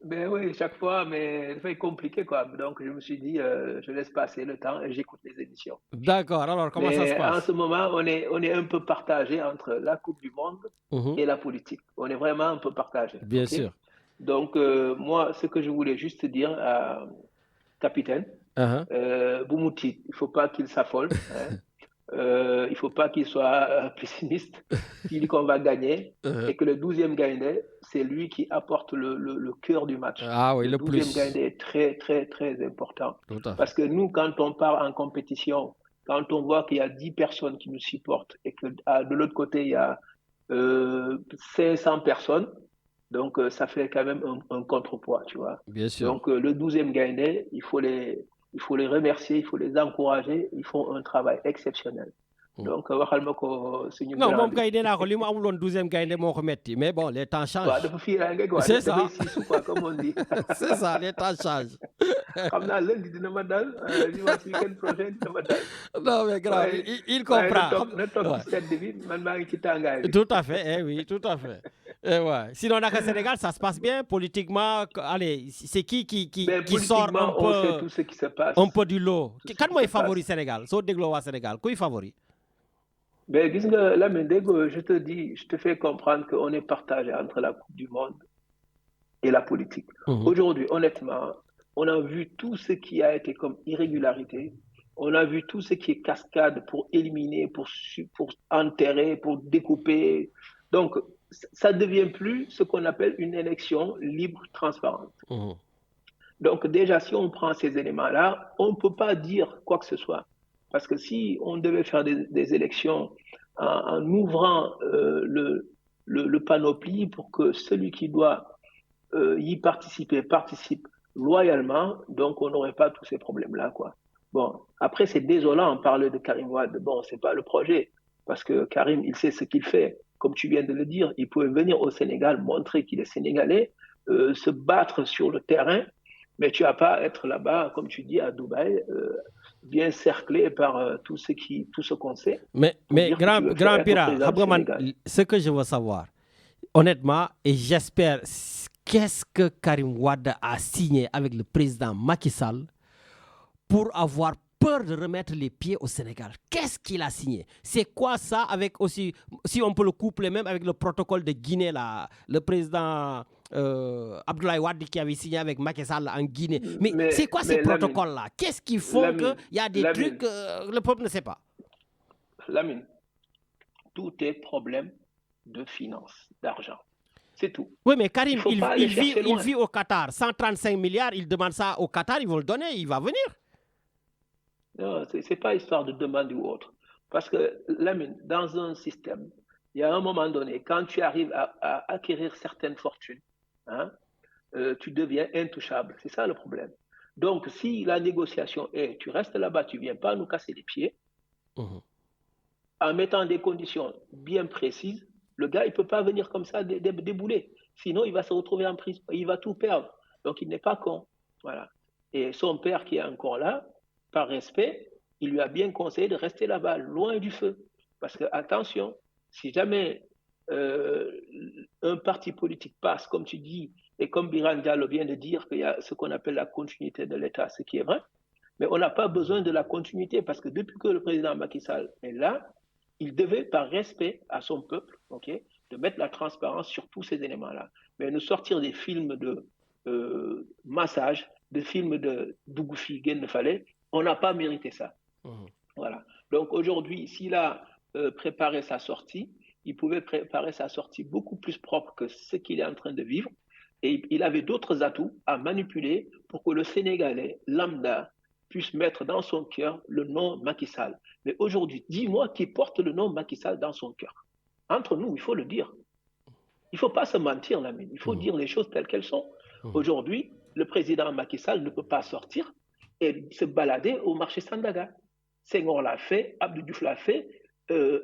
Ben oui, chaque fois, mais c'est compliqué quoi. Donc je me suis dit, je laisse passer le temps et j'écoute les émissions. D'accord, alors comment ça se passe? En ce moment, on est un peu partagé entre la Coupe du Monde et la politique. On est vraiment un peu partagé. Bien sûr. Donc moi, ce que je voulais juste dire à capitaine, Boumouti, il ne faut pas qu'il s'affole. Il ne faut pas qu'il soit pessimiste. Il dit qu'on va gagner et que le 12e Gaïndé, c'est lui qui apporte le cœur du match. Ah oui, le 12e Gaïndé est très, très, très important. Parce que nous, quand on part en compétition, quand on voit qu'il y a 10 personnes qui nous supportent et que de l'autre côté, il y a 500 personnes, donc ça fait quand même un contrepoids, tu vois. Bien sûr. Donc le 12e Gaïndé, il faut les remercier, il faut les encourager, ils font un travail exceptionnel. donc waxal ma ko suñu. non moom kay nee naa ko li mu amul woon 12e gaynde moo ko metti mais bon les temps changent. waaw dafa fiiraange quoi. c'est ça quoi comme on dit. c'est ça les temps changent. xam naa lundi dina ma dal dimanche week-end prochain dina ma dal. non mais grave il comprend. na toog ci sedd bi man maa ngi ci tàngaay bi. tout à fait oui tout à fait. Ouais. Sinon, dans le Sénégal, ça se passe bien politiquement. Allez, c'est qui sort un peu, on sait tout ce qui se passe. Un peu du lot. Quand moi, il favorise Sénégal. So déglo au Sénégal. Qui favorise? Ben, dis nga là, mais je te dis, je te fais comprendre qu'on est partagé entre la Coupe du Monde et la politique. Aujourd'hui, honnêtement, on a vu tout ce qui a été comme irrégularité. On a vu tout ce qui est cascade pour éliminer, pour enterrer, pour découper. Donc, ça ne devient plus ce qu'on appelle une élection libre, transparente. Donc déjà, si on prend ces éléments-là, on ne peut pas dire quoi que ce soit. Parce que si on devait faire des élections en ouvrant le panoplie pour que celui qui doit y participer participe loyalement, donc on n'aurait pas tous ces problèmes-là, quoi. Bon, après, c'est désolant, on parle de Karim Wade. Bon, ce n'est pas le projet, parce que Karim, il sait ce qu'il fait. Comme tu viens de le dire, il pouvait venir au Sénégal, montrer qu'il est sénégalais, se battre sur le terrain, mais tu n'as pas à être là-bas, comme tu dis, à Dubaï, bien cerclé par tout ce qu'on sait. Mais grand Pira, ce que je veux savoir, honnêtement, et j'espère, qu'est-ce que Karim Wade a signé avec le président Macky Sall pour avoir peur de remettre les pieds au Sénégal? Qu'est-ce qu'il a signé? C'est quoi ça avec aussi, si on peut le coupler même avec le protocole de Guinée, là, le président Abdoulaye Wade qui avait signé avec Macky Sall en Guinée. Mais c'est quoi ces protocoles-là? Qu'est-ce qui font qu'il y a des trucs que le peuple ne sait pas? Lamine, tout est problème de finances, d'argent. C'est tout. Oui, mais Karim, il vit au Qatar. 135 milliards, il demande ça au Qatar, ils vont le donner, il va venir. Non, ce n'est pas histoire de demande ou autre. Parce que, Lamine, dans un système, il y a un moment donné, quand tu arrives à acquérir certaines fortunes, hein, tu deviens intouchable. C'est ça le problème. Donc, si la négociation est, tu restes là-bas, tu ne viens pas nous casser les pieds, en mettant des conditions bien précises, le gars, il ne peut pas venir comme ça débouler. Sinon, il va se retrouver en prison. Il va tout perdre. Donc, il n'est pas con. Voilà. Et son père qui est encore là, par respect, il lui a bien conseillé de rester là-bas, loin du feu. Parce que, attention, si jamais un parti politique passe, comme tu dis, et comme Biran Diallo vient de dire qu'il y a ce qu'on appelle la continuité de l'État, ce qui est vrai, mais on n'a pas besoin de la continuité parce que depuis que le président Macky Sall est là, il devait, par respect à son peuple, de mettre la transparence sur tous ces éléments-là. Mais nous sortir des films de massage, des films de Dougoufi, Guénefalé, on n'a pas mérité ça. Voilà. Donc aujourd'hui, s'il a préparé sa sortie, il pouvait préparer sa sortie beaucoup plus propre que ce qu'il est en train de vivre. Et il avait d'autres atouts à manipuler pour que le Sénégalais lambda puisse mettre dans son cœur le nom Macky Sall. Mais aujourd'hui, dis-moi qui porte le nom Macky Sall dans son cœur. Entre nous, il faut le dire. Il ne faut pas se mentir, Lamine. Il faut dire les choses telles qu'elles sont. Aujourd'hui, le président Macky Sall ne peut pas sortir et se balader au marché Sandaga. Senghor l'a fait, Abdou Diouf l'a fait,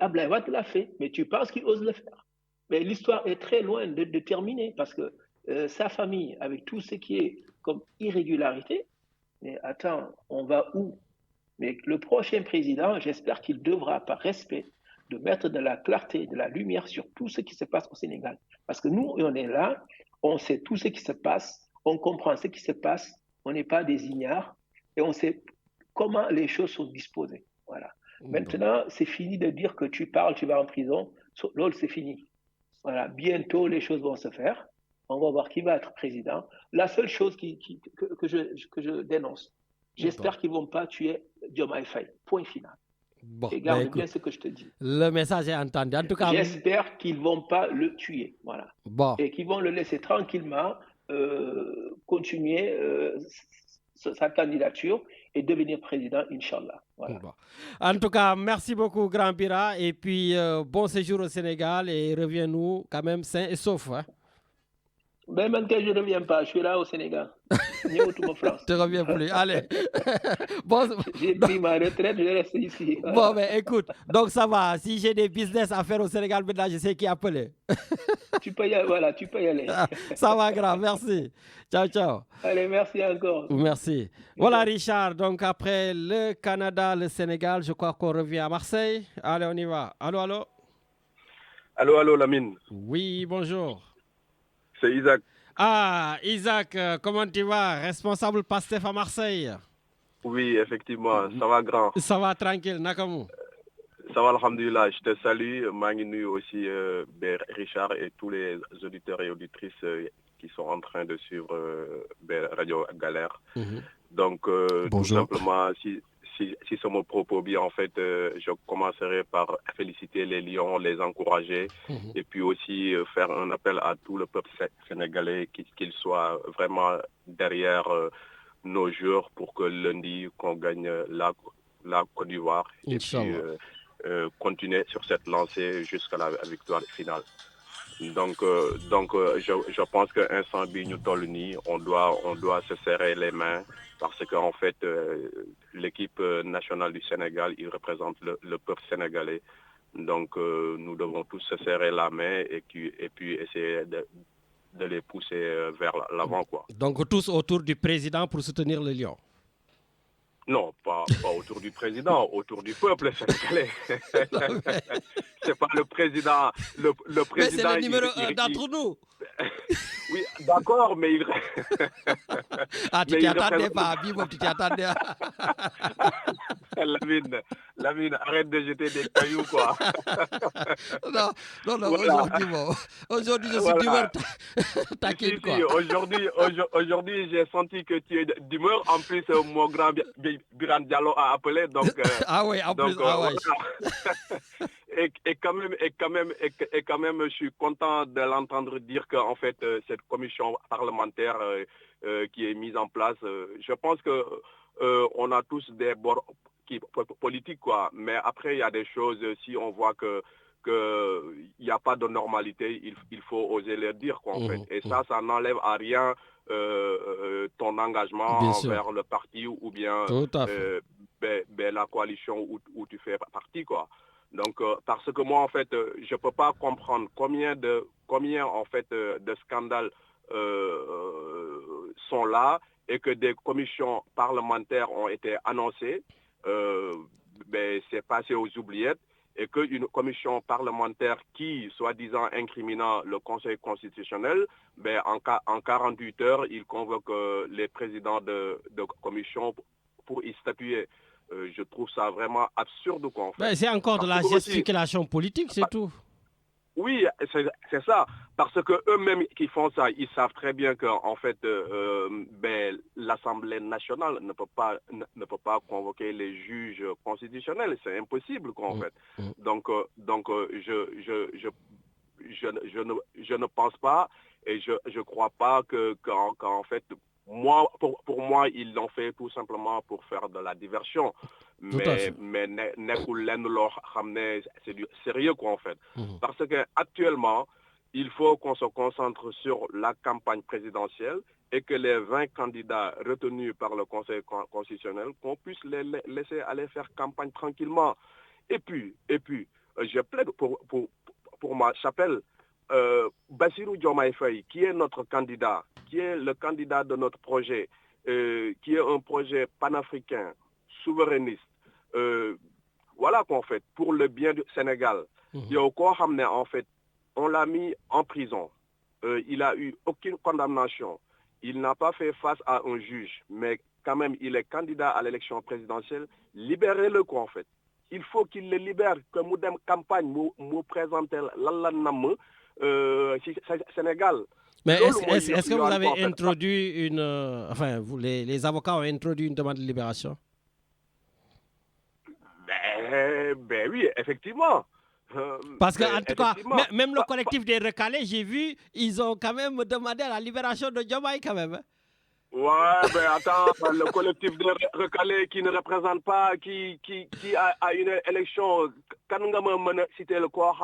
Abdoulaye Wade l'a fait. Mais tu penses qu'il ose le faire? Mais l'histoire est très loin de terminer parce que sa famille, avec tout ce qui est comme irrégularité, mais attends, on va où? Mais le prochain président, j'espère qu'il devra, par respect, de mettre de la clarté, de la lumière sur tout ce qui se passe au Sénégal. Parce que nous, on est là, on sait tout ce qui se passe, on comprend ce qui se passe, on n'est pas des ignares, et on sait comment les choses sont disposées. Voilà. Maintenant, c'est fini de dire que tu parles, tu vas en prison. L'autre, c'est fini. Voilà. Bientôt, les choses vont se faire. On va voir qui va être président. La seule chose que je dénonce, j'espère qu'ils ne vont pas tuer Diomaye Faye. Point final. Bon, et garde bien ce que je te dis. Le message est entendu. En tout cas, j'espère qu'ils ne vont pas le tuer. Voilà. Bon. Et qu'ils vont le laisser tranquillement continuer sa candidature et devenir président, Inch'Allah. Voilà. Bon. En tout cas, merci beaucoup, Grand Pira. Et puis, bon séjour au Sénégal et reviens-nous quand même sain et sauf. Hein. Ben, même que je ne reviens pas, je suis là au Sénégal. France. Tu ne reviens plus. Allez. Bon, j'ai pris ma retraite, je reste ici. Bon, mais écoute, donc ça va. Si j'ai des business à faire au Sénégal, maintenant, je sais qui appeler. Tu peux y aller, voilà, tu peux y aller. Ça va, grand, merci. Ciao, ciao. Allez, merci encore. Merci. Voilà, Richard. Donc, après le Canada, le Sénégal, je crois qu'on revient à Marseille. Allez, on y va. Allô, allô. Allô, Lamine. Oui, bonjour. C'est Isaac. Ah, Isaac, comment tu vas? Responsable PASTEF à Marseille. Oui, effectivement, ça va grand. Ça va tranquille, Nakamou. Ça va, alhamdoulilah. Je te salue. Magnu aussi, Richard et tous les auditeurs et auditrices qui sont en train de suivre Radio Galère. Donc, tout simplement, si c'est mon propos bien, en fait, je commencerai par féliciter les Lions, les encourager et puis aussi faire un appel à tout le peuple sénégalais qu'il soit vraiment derrière nos joueurs pour que lundi, qu'on gagne la Côte d'Ivoire et puis continuer sur cette lancée jusqu'à la victoire finale. Donc, je pense qu'un samedi nous tolni, on doit se serrer les mains parce qu'en fait, l'équipe nationale du Sénégal, il représente le peuple sénégalais. Donc, nous devons tous se serrer la main et puis essayer de les pousser vers l'avant, quoi. Donc, tous autour du président pour soutenir le Lion. Non, pas autour du président, autour du peuple sénégalais. C'est pas le président. Le président. Mais c'est le numéro 1 d'entre nous. Oui, d'accord, mais il. Ah, tu t'y attendais pas, Bimo, tu t'y attendais. Lamine, arrête de jeter des cailloux, quoi. Non, voilà. Aujourd'hui, je suis d'humeur. T'inquiète, quoi. Aujourd'hui, j'ai senti que tu es d'humeur. En plus, mon grand Biran Diallo a appelé, donc. Ah oui, en plus, ah ouais. Et quand même, je suis content de l'entendre dire qu'en fait, cette commission parlementaire qui est mise en place, je pense que on a tous des bords politiques, quoi. Mais après, il y a des choses, si on voit que il n'y a pas de normalité, il faut oser le dire, quoi, en fait. Et ça n'enlève à rien ton engagement envers le parti ou bien la coalition où tu fais partie, quoi. Donc, parce que moi, en fait, je ne peux pas comprendre combien en fait, de scandales sont là et que des commissions parlementaires ont été annoncées. C'est passé aux oubliettes et qu'une commission parlementaire qui, soi-disant incriminant le Conseil constitutionnel, en 48 heures, il convoque les présidents de commission pour y statuer. Je trouve ça vraiment absurde, quoi, en fait. C'est encore de la gesticulation politique, c'est tout. Oui, c'est ça. Parce que eux-mêmes qui font ça, ils savent très bien qu'en fait, l'Assemblée nationale ne peut pas convoquer les juges constitutionnels. C'est impossible, quoi, en fait. Donc, je ne pense pas et je crois pas qu'en fait, pour moi, ils l'ont fait tout simplement pour faire de la diversion. Mais c'est du sérieux, quoi, en fait. Parce qu'actuellement, il faut qu'on se concentre sur la campagne présidentielle et que les 20 candidats retenus par le Conseil constitutionnel, qu'on puisse les laisser aller faire campagne tranquillement. Et puis je plaide pour ma chapelle. Bassirou Diomaye Faye, qui est notre candidat, qui est le candidat de notre projet, qui est un projet panafricain, souverainiste, voilà qu'en fait, pour le bien du Sénégal. En fait, on l'a mis en prison. Il n'a eu aucune condamnation. Il n'a pas fait face à un juge, mais quand même, il est candidat à l'élection présidentielle. Libérez-le, quoi, en fait. Il faut qu'il le libère, que nous dème campagne, nous présenter l'Allanam. Sénégal. Mais est-ce que vous avez introduit les avocats ont introduit une demande de libération? Oui, effectivement. Parce que, en tout cas, même le collectif des recalés, j'ai vu, ils ont quand même demandé la libération de Diomaye, quand même. Ouais, attends, le collectif des recalés qui ne représente pas, qui a une élection, quand nous citer le quoi,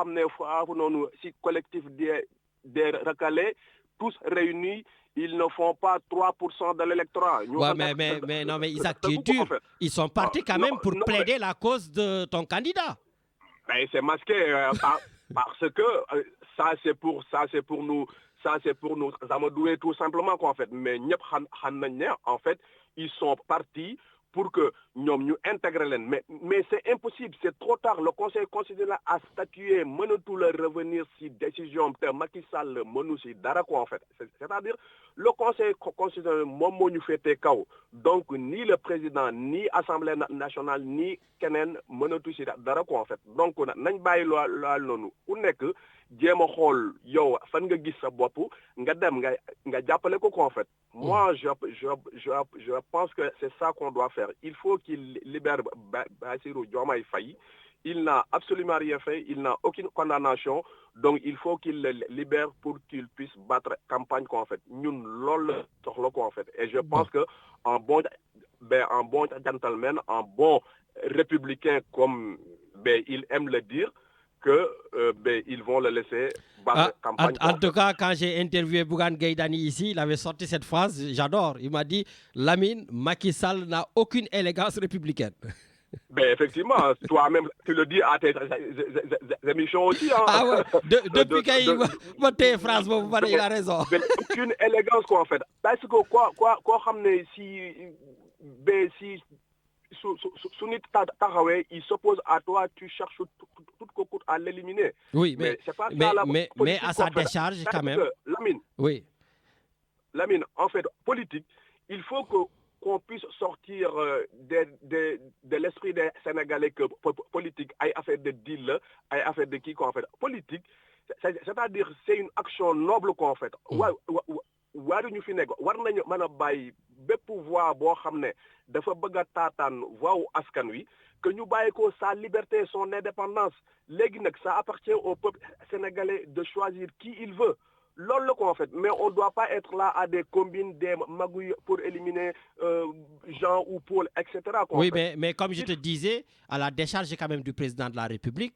si collectif des recalés, tous réunis, ils ne font pas 3% de l'électorat. Ouais, mais non, mais Isaac, tu es dur. Ils sont partis quand même pour plaider la cause de ton candidat. Ben, c'est masqué parce que ça c'est pour nous amadouer tout simplement quoi en fait. Mais en fait, ils sont partis pour que nous intégrions. Mais c'est impossible, c'est trop tard. Le Conseil constitutionnel a statué, tout le revenir si décision de Macky Sall, si Darako en fait. C'est-à-dire, le Conseil constitutionnel, nous fait KO. Donc, ni le président, ni l'Assemblée nationale, ni Kenen, si Darako en fait. Donc, nous avons que jéem a xool yow fan nga gis sa bopp nga dem nga jàppale ko en fait. Moi je pense que c'est ça qu'on doit faire. Il faut qu'il libère Bassirou Diomaye Faye. Il n'a absolument rien fait, il n'a aucune condamnation, donc il faut qu'il le libère pour qu'il puisse battre campagne en fait. Ñun loolu soxla ko en fait. Et je pense que en bon gentleman, en bon républicain comme il aime le dire, que ils vont le laisser battre campagne. En tout cas, quand j'ai interviewé Bougane Gueye Dany ici, il avait sorti cette phrase, j'adore. Il m'a dit, Lamine, Macky Sall n'a aucune élégance républicaine. Effectivement, toi-même, tu le dis à tes émissions aussi. Hein. Ah ouais, depuis qu'il m'a dit phrase, il a raison. Aucune élégance quoi en fait. Parce que quoi si il s'oppose à toi, tu cherches tout court à l'éliminer. Oui, mais à sa décharge quand même. Lamine, oui. Lamine, en fait, politique, il faut qu'on puisse sortir de l'esprit des Sénégalais que politique aille affaire de deal, aille affaire de qui quoi en fait. Politique, c'est-à-dire c'est une action noble quoi en fait. Waruñu fi nekk war nañu mën a bàyyi bépp voix boo xam ne dafa bëgg a taataan voix wu askan wi que ñu bàyyi ko sa liberté son indépendance léegi nag ça appartient au peuple sénégalais de choisir qui il veut. Loolu quoi en fait, mais on ne doit pas être là à des combines, des magouilles pour éliminer Jean ou Paul, etc. Quoi, oui, mais comme je te disais, à la décharge quand même du président de la République,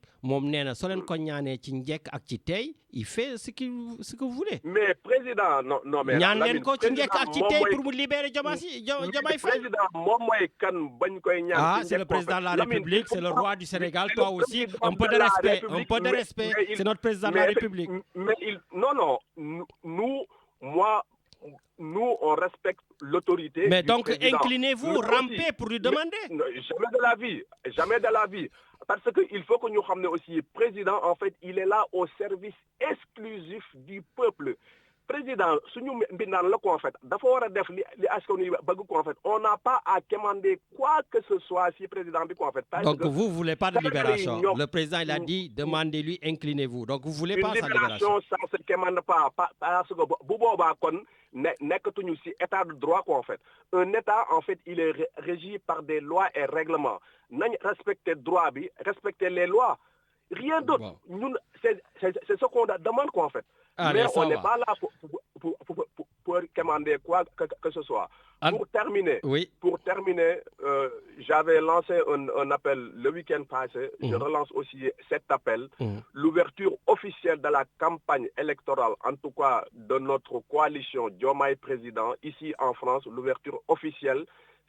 il fait ce que vous voulez. Mais président, non mais... pour vous libérer Diomaye Faye. Ah, c'est le président de la République, c'est le roi du Sénégal, toi aussi, un peu de respect, c'est notre président de la République. Non, nous, on respecte l'autorité. Mais donc, inclinez-vous, rampez pour lui demander. Jamais de la vie. Parce qu'il faut que nous ramenions aussi, le président, en fait, il est là au service exclusif du peuple. Président, en fait, on n'a pas à commander quoi que ce soit si président en fait. Donc vous ne voulez pas de libération. Le président il a dit demandez-lui, inclinez-vous. Donc vous ne voulez pas sa libération. Ça ne se commande pas parce que si état de droit quoi en fait. Un état en fait il est régi par des lois et règlements. Respecter droit, respecter les lois. Rien d'autre. Bon. C'est ce qu'on demande quoi en fait. Allez, mais on n'est pas là pour commander quoi que ce soit. Pour terminer, j'avais lancé un appel le week-end passé. Je relance aussi cet appel. L'ouverture officielle de la campagne électorale, en tout cas de notre coalition Diomaye Président, ici en France, l'ouverture officielle,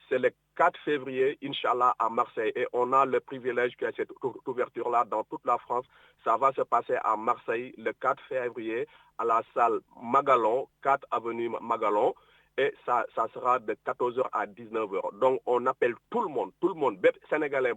c'est le 4 février, Inch'Allah, à Marseille. Et on a le privilège que cette ouverture-là dans toute la France. Ça va se passer à Marseille le 4 février à la salle Magalon, 4 avenue Magalon. Et ça sera de 14h à 19h. Donc, on appelle tout le monde, Sénégalais,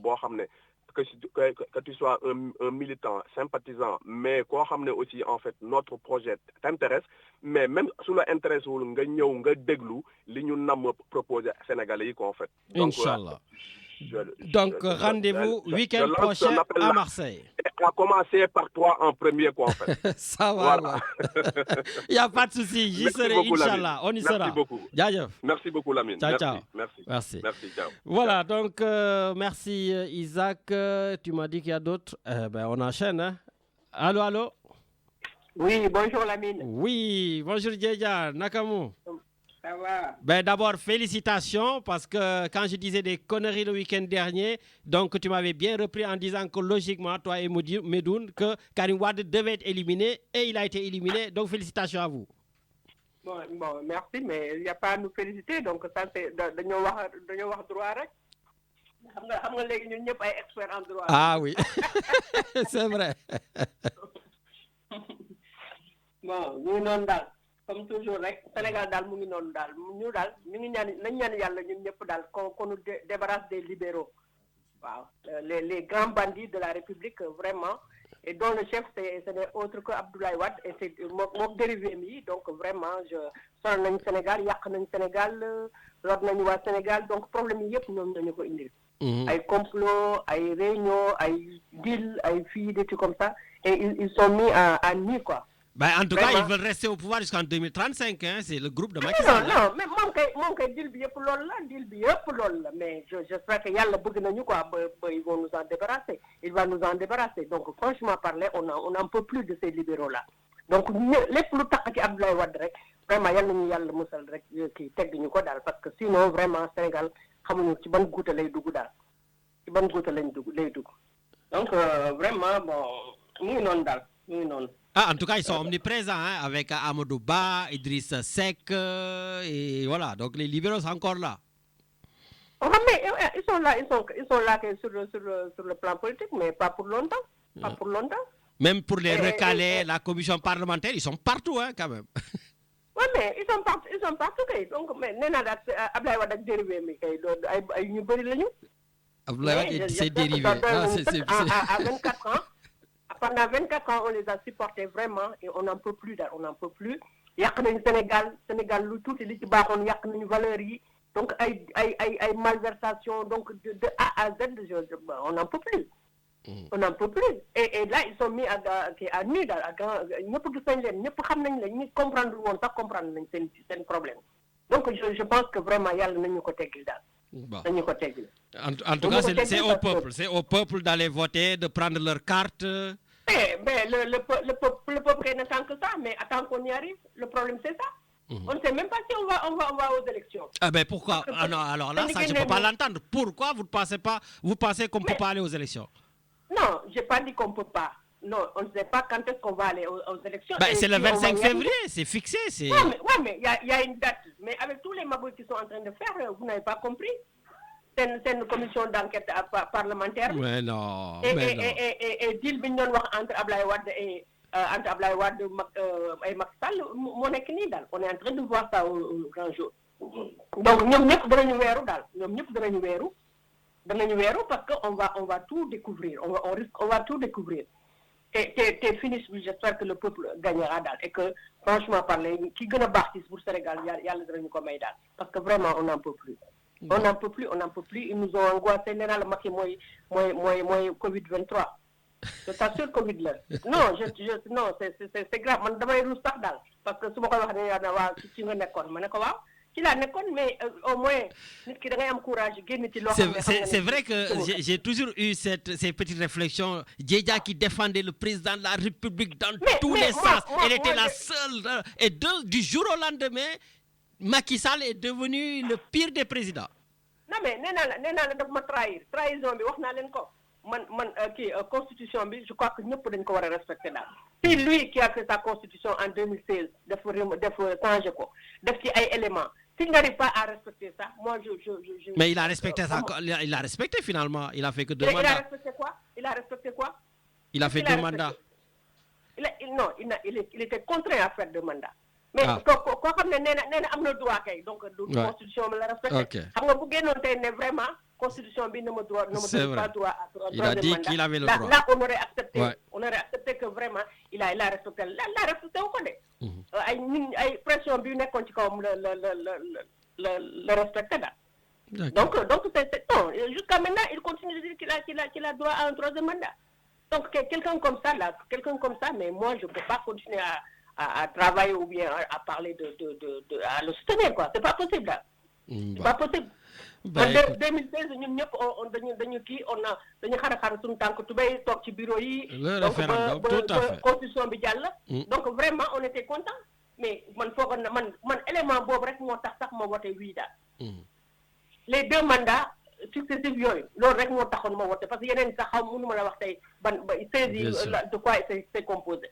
que tu sois un militant, sympathisant, mais quoi ramener aussi en fait notre projet t'intéresse, mais même sous l'intérêt où nga déglu li ñu nam proposer Sénégalais en fait. Inchallah. Donc rendez-vous week-end prochain à Marseille. Et à commencer par toi en premier quoi en fait. Ça va. Voilà. Il n'y a pas de souci, j'y serai Inch'Allah, on y sera. Merci beaucoup. Merci beaucoup Lamine. Ciao. Merci. Ciao. Voilà, donc merci Isaac. Tu m'as dit qu'il y a d'autres. On enchaîne. Hein? Allô? Oui, bonjour Lamine. Oui, bonjour Djeja, Nakamu. Ça va. D'abord, félicitations parce que quand je disais des conneries le week-end dernier, donc tu m'avais bien repris en disant que logiquement, toi et Medoun, que Karim Wade devait être éliminé et il a été éliminé. Donc félicitations à vous. Bon, merci, mais il n'y a pas à nous féliciter, donc ça c'est dañoo wax droit rek. Xam nga léegi ñun ñëpp ay experts en droit. Ah oui, c'est vrai. Bon, ñu ngi noonu daal comme toujours rek Sénégal daal mu ngi noonu daal ñu ngi ñaan yàlla ñun ñëpp daal qu'on nous débarrasse des libéraux. Waaw, les grands bandits de la République vraiment. Et dont le chef, ce n'est autre que Abdoulaye Wade, et c'est mon dérivé, donc vraiment, je sonal nañu Sénégal, yàq nañu Sénégal, lor nañu waa Sénégal, donc problème yi yëpp ñoom dañu ko indil. Ay complot, ay réunion, ay deal, ay filles, des trucs comme ça, et ils sont mis à nu, quoi. Ben, en tout cas, ils veulent rester au pouvoir jusqu'en 2035, hein, c'est le groupe de Macky Sall. Non, mais moom kay deal bi yëpp loolu la, mais j'espère que yàlla bëgg nañu quoi, ils vont nous en débarrasser. Il va nous en débarrasser. Donc franchement parler, on n'en peut plus de ces libéraux là. Donc lépp lu tax ci Abdoulaye Wade rek, vraiment yàlla nañu yàlla musal rek kii tegg ñu ko daal, parce que sinon vraiment Sénégal xamuñu ci ban guuta lay dugg daal. Ci ban guuta lay dugg. Donc vraiment bon, mu ngi noonu daal, mu ngi noonu. Ah, en tout cas, ils sont omniprésents, hein, avec Amadou Ba, Idriss Seck, et voilà. Donc les libéraux sont encore là. Oh, mais ils sont là sur le plan politique, mais pas pour longtemps. Pas pour longtemps. Même pour les recaler, la commission parlementaire, ils sont partout, hein, quand même. Oui, mais ils sont partout. Donc, mais Abdoulaye Wade ak dérivé mi kay ay ñu bari lañu. Abdoulaye Wade c'est dérivé. À 24 ans. Pendant 24 ans, on les a supportés vraiment et on n'en peut plus. Yàq nañu Sénégal lu tuuti li ci baaxoon yàq nañu valeurs yi. Donc ay malversation, donc de A à Z, on n'en peut plus. On n'en peut plus. Et là, ils sont mis à nu daal à grand ñëpp gis nañ leen ñëpp xam nañ leen ñi comprendre woon sax comprendre nañ seen problème. Donc je pense que vraiment yàlla nañu ko teggil daal. Bon. Nañu ko teggil. En tout cas, c'est au peuple d'aller voter, de prendre leur carte. Mais le peuple n'attend que ça, mais attends qu'on y arrive, le problème c'est ça. On ne sait même pas si on va aux élections. Ah ben pourquoi? Ah non, alors là, ça je ne peux pas l'entendre. Pourquoi vous pensez qu'on ne peut pas aller aux élections? Non, je n'ai pas dit qu'on ne peut pas. Non, on ne sait pas quand est-ce qu'on va aller aux élections. Ben, c'est le 25 février, c'est fixé. Oui, mais il y a une date. Mais avec tous les magouilles qui sont en train de faire, vous n'avez pas compris. C'est une commission d'enquête parlementaire. Mais non. Et deal bi ñu doon wax entre Abdoulaye Wade et Macky Sall moo nekk nii daal. On est en train de voir ça au grand jour. Donc ñoom ñëpp danañu weeru parce que on va tout découvrir. On va tout découvrir. Et finish bi, j'espère que le peuple gagnera daal et que franchement parler ki gën a baax ci pour Sénégal yàlla danañu ko may daal parce que vraiment on n'en peut plus. On n'en peut plus. Ils nous ont angoissé. Nee naa la Macky mooy Covid-23. Je t'assure Covid la. Non, non, c'est grave. Man damay ruus sax daal parce que su ma koy wax ne yaa waa ci nga nekkoon ma ne ko waaw ci laa nekkoon mais au moins nit ki da ngay am courage génn ci loo xam ne. C'est vrai que j'ai toujours eu ces petites réflexions. Djedja qui défendait le président de la République dans tous les sens. Elle était la seule. Et du jour au lendemain, Macky Sall est devenu le pire des présidents. Non mais nee naa la daf ma trahison bi wax naa leen ko man constitution bi je crois que ñëpp dañ ko war a respecter daal. C'est lui qui a fait sa constitution en 2016 def changer ko def ci ay éléments. S'il n'arrive pas à respecter ça, moi je. Mais il a respecté ça. Il a respecté finalement. Il a fait que 2 mandats. Il a respecté quoi? Il a fait 2 mandats. Il était contraint à faire 2 mandats. Mais koo xam ne nee na am na droit kay donc constitution bi la respecté. Xam nga bu génnoon tey ne vraiment constitution bi ne me donne pas droit à 3e mandat. Il a dit qu'il avait le droit. Là on aurait accepté. On aurait accepté que vraiment il a respecté la respecté wu ko de. ay pression bi nekkoon ci kawam le respecté daal. Donc c'est non jusqu'à maintenant il continue de dire qu'il a droit à un 3e mandat. Donc quelqu'un comme ça mais moi je peux pas continuer à travailler ou bien à parler à le soutenir quoi, c'est pas possible là. C'est pas possible. En 2016 ñun ñëpp dañu xara suñu tànk tubéy toog ci bureau yi. Le référendum tout à fait. Constitution bi jàll. Donc vraiment on était content mais man foogoon na man élément boobu rek moo tax sax ma voté oui daal. Les 2 mandats successifs yooyu loolu rek moo taxoon ma voté parce que yeneen sax mënu ma la wax tey ban 16 yi de quoi c'est composé.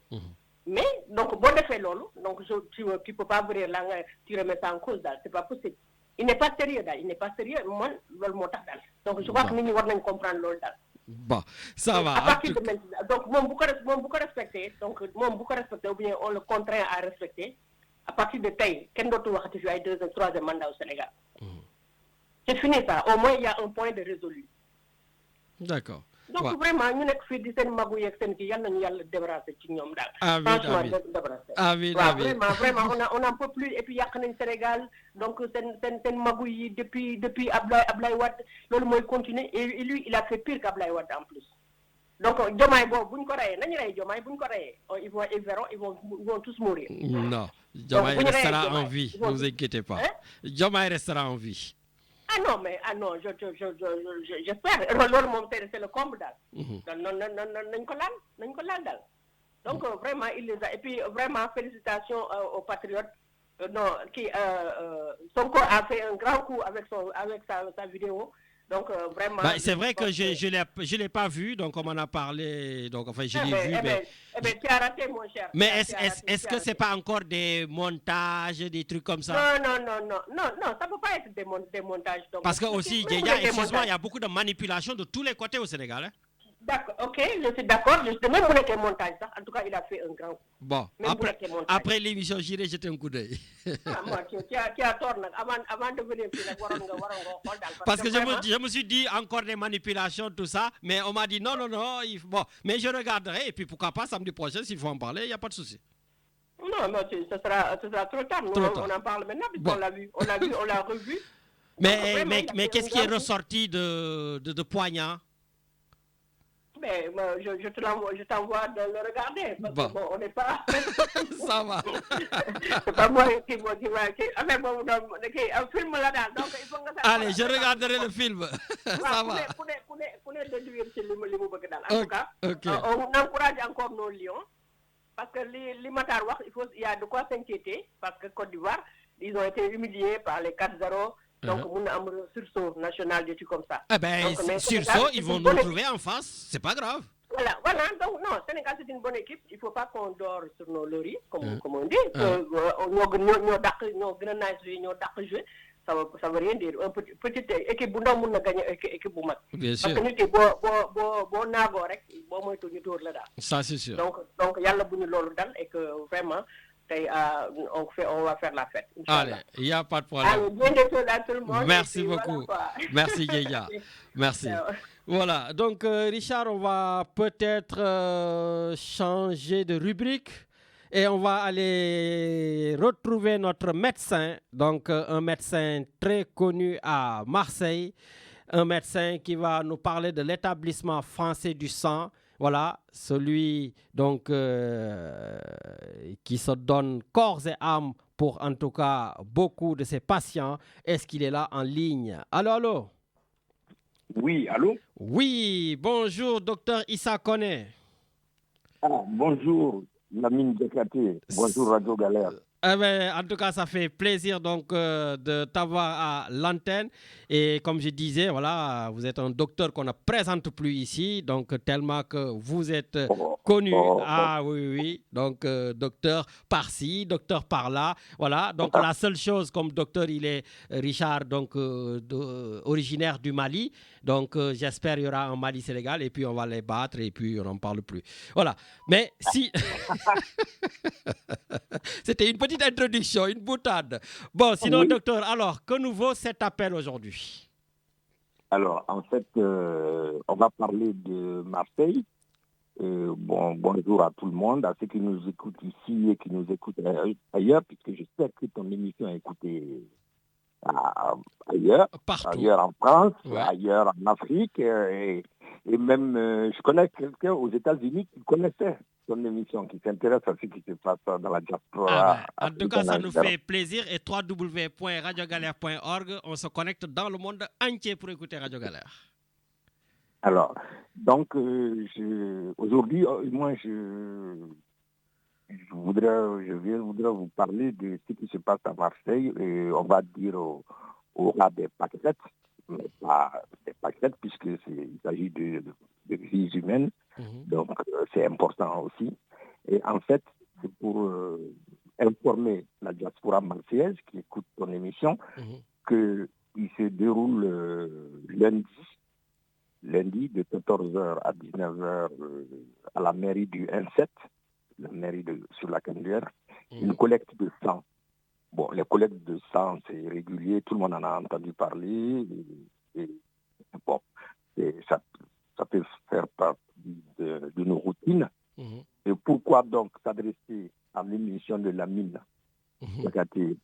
Mais, donc, bon effet, lolo. Donc, tu ne peux pas ouvrir là, tu remets ça en cause, c'est pas possible. Il n'est pas sérieux, il n'est pas sérieux. Moi, donc, je crois que nous devons comprendre l'ol. Bon, ça va. À partir de maintenant, donc, mon beaucoup respecté, donc, mon beaucoup respecté, ou bien on le contraint à respecter. À partir de taille, quel d'autre va jouer à 2e, 3e mandat au Sénégal? C'est fini ça. Au moins, il y a un point de résolu. D'accord. Donc vraiment ñu nek fi di sen magu yek sen ki yalla ñu yalla débarrasser ci ñom dal. Vraiment on n'en peut plus et puis yak nañ Sénégal donc sen magu yi depuis Ablaye Wade lolu moy continuer et lui il a fait pire qu'Ablaye Wade en plus. Donc Diomaye bo buñ ko rayé nañ ray Diomaye buñ ko rayé ils vont tous mourir. Non, Diomaye restera en vie, ne vous inquiétez pas. Diomaye restera en vie. Ah non, j'espère. C'est le comble d'al. Donc vraiment, il les a. Et puis vraiment, félicitations aux patriotes. Sonko a fait un grand coup avec sa vidéo. Donc vraiment. C'est vrai que je l'ai pas vu, donc on m'en a parlé, donc enfin je l'ai vu. Tu as raté, mon cher. Mais est-ce que c'est pas encore des montages, des trucs comme ça? Non, ça peut pas être des montages. Donc, parce que aussi, excuse-moi, il y a beaucoup de manipulation de tous les côtés au Sénégal. Hein? D'accord, ok, je suis d'accord. Même pour les montages, en tout cas, il a fait un grand coup. Bon, après l'émission, j'irai jeter un coup d'œil. Moi, tu as tort, avant de venir, parce que je me suis dit encore des manipulations, tout ça, mais on m'a dit non, bon, mais je regarderai, et puis pourquoi pas, samedi prochain, s'il faut en parler, il n'y a pas de souci. Non, mais ce sera trop tard. On en parle maintenant, puisqu'on l'a vu, on l'a revu. Mais qu'est-ce qui est ressorti de poignant? Mais je t'envoie de le regarder. Parce que on n'est pas. Ça va. C'est pas moi qui va. Un film là-dedans. Donc, il faut que ça. Allez, je regarderai le film. Ça va. Pour déduire sur en tout cas, on encourage encore nos lions. Parce que les Matar, il y a de quoi s'inquiéter. Parce que Côte d'Ivoire, ils ont été humiliés par les 4-0. Donc, on a un sursaut national, des trucs comme ça. Eh bien, sursaut, ils vont nous retrouver en face, c'est pas grave. Voilà, donc non, Sénégal c'est une bonne équipe, il ne faut pas qu'on dort sur nos lauriers, comme on dit. Ça veut rien dire. Une petite équipe, on a gagné équipe. Bien sûr. Ça, c'est sûr. Donc, il y a le et que vraiment. On va faire la fête. Allez, il n'y a pas de problème. Allez, bien des choses à tout le monde. Merci beaucoup. Voilà, merci, Yaya. Merci. Voilà, donc Richard, on va peut-être changer de rubrique et on va aller retrouver notre médecin, donc un médecin très connu à Marseille, un médecin qui va nous parler de l'établissement français du sang. Voilà, celui donc qui se donne corps et âme pour en tout cas beaucoup de ses patients. Est-ce qu'il est là en ligne? Allô? Oui, allô? Oui, bonjour, docteur Issa Koné. Bonjour, Lamine Dekate. Bonjour, Radio Galère. En tout cas, ça fait plaisir donc de t'avoir à l'antenne. Et comme je disais, voilà, vous êtes un docteur qu'on ne présente plus ici, donc tellement que vous êtes connu. Ah oui. Donc docteur par-ci, docteur par-là. Voilà. Donc la seule chose comme docteur, il est Richard, donc originaire du Mali. Donc j'espère qu'il y aura un Mali-Sénégal et puis on va les battre et puis on n'en parle plus. Voilà. Mais si... C'était une petite introduction, une boutade. Bon, sinon, docteur, alors, que nous vaut cet appel aujourd'hui? Alors, en fait, on va parler de Marseille. Bonjour à tout le monde, à ceux qui nous écoutent ici et qui nous écoutent ailleurs, puisque je sais que ton émission est écoutée ailleurs, ailleurs en France, ailleurs en Afrique, et même, je connais quelqu'un aux États-Unis qui connaissait ton émission, qui s'intéresse à ce qui se passe dans la diaspora. En tout cas, ça nous fait plaisir, et www.radiogalère.org, on se connecte dans le monde entier pour écouter Radio Galère. Alors, donc, aujourd'hui, moi, je voudrais vous parler de ce qui se passe à Marseille, et on va dire au ras des pâquerettes, mais pas des pâquerettes, puisqu'il s'agit de vies humaines, donc c'est important aussi. Et en fait, c'est pour informer la diaspora marseillaise qui écoute ton émission qu'il se déroule lundi de 14h à 19h à la mairie du N7, la mairie sur la Candière, une collecte de sang. Bon, les collectes de sang, c'est régulier, tout le monde en a entendu parler. Bon, ça peut faire partie de nos routines. Et pourquoi donc s'adresser à l'émission de la mine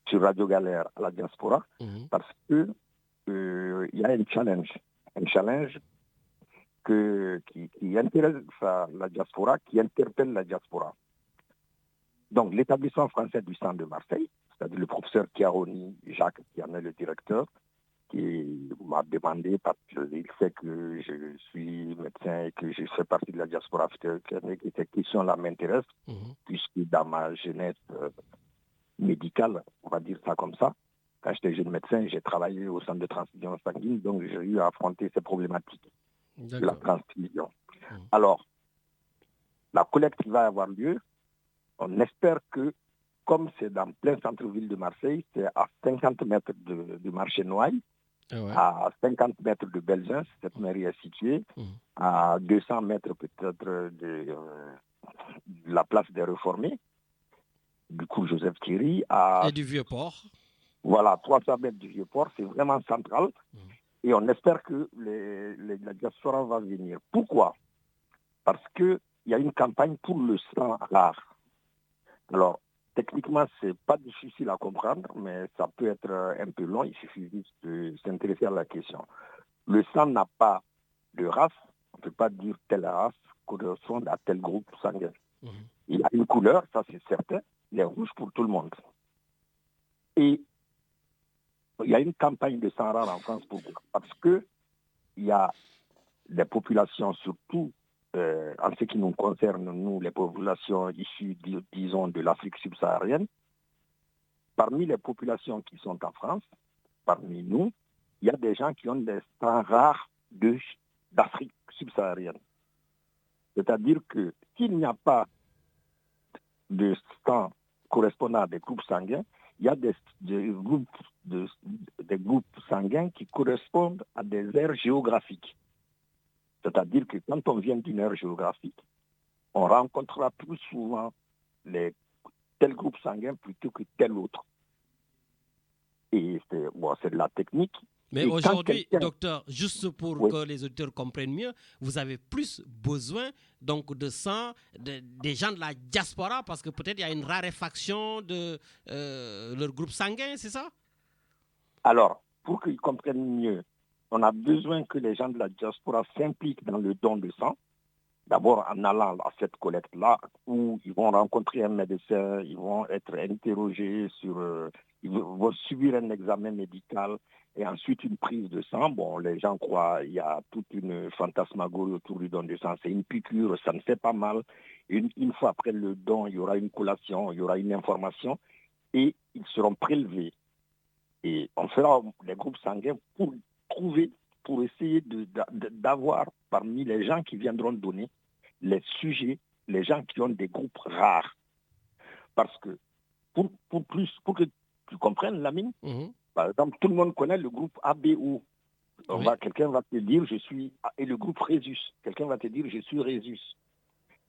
sur Radio Galère à la diaspora? Parce que il y a un challenge qui intéresse la diaspora, qui interpelle la diaspora. Donc, l'établissement français du sang de Marseille, c'est-à-dire le professeur Chiaroni Jacques, qui en est le directeur, qui m'a demandé, parce qu'il sait que je suis médecin et que je fais partie de la diaspora africaine, que ces questions-là m'intéressent, puisque dans ma jeunesse médicale, on va dire ça comme ça, quand j'étais jeune médecin, j'ai travaillé au centre de transfusion sanguine, donc j'ai eu à affronter ces problématiques de la transfusion. Alors, la collecte qui va avoir lieu, on espère que, comme c'est dans plein centre-ville de Marseille, c'est à 50 mètres du marché Noailles, à 50 mètres de Belzins, cette mairie est située, à 200 mètres peut-être de la place des Réformés, du coup Joseph Thierry. Et du Vieux-Port. Voilà, 300 mètres du Vieux-Port, c'est vraiment central. Et on espère que la diaspora va venir. Pourquoi? Parce qu'il y a une campagne pour le sang rare. Alors, techniquement, ce n'est pas difficile à comprendre, mais ça peut être un peu long. Il suffit juste de s'intéresser à la question. Le sang n'a pas de race. On ne peut pas dire telle race correspond à tel groupe sanguin. Il y a une couleur, ça c'est certain. Il est rouge pour tout le monde. Et il y a une campagne de sang rare en France. Pourquoi? Parce qu'il y a des populations, surtout en ce qui nous concerne, nous, les populations issues, disons, de l'Afrique subsaharienne. Parmi les populations qui sont en France, parmi nous, il y a des gens qui ont des sangs rares d'Afrique subsaharienne. C'est-à-dire que s'il n'y a pas de sang correspondant à des groupes sanguins, il y a des groupes sanguins qui correspondent à des aires géographiques. C'est-à-dire que quand on vient d'une aire géographique, on rencontrera plus souvent tel groupe sanguin plutôt que tel autre. Et c'est de la technique. Mais aujourd'hui, docteur, juste pour que les auditeurs comprennent mieux, vous avez plus besoin donc de sang des gens de la diaspora parce que peut-être il y a une raréfaction de leur groupe sanguin, c'est ça? Alors, pour qu'ils comprennent mieux, on a besoin que les gens de la diaspora s'impliquent dans le don de sang. D'abord en allant à cette collecte-là, où ils vont rencontrer un médecin, ils vont être interrogés ils vont subir un examen médical et ensuite une prise de sang. Bon, les gens croient qu'il y a toute une fantasmagorie autour du don de sang. C'est une piqûre, ça ne fait pas mal. Une fois après le don, il y aura une collation, il y aura une information et ils seront prélevés. Et on fera des groupes sanguins pour essayer d'avoir parmi les gens qui viendront donner les sujets, les gens qui ont des groupes rares. Parce que, pour que tu comprennes, Lamine, par exemple, tout le monde connaît le groupe ABO. Quelqu'un va te dire, je suis... Et le groupe Rhésus. Quelqu'un va te dire, je suis Rhésus.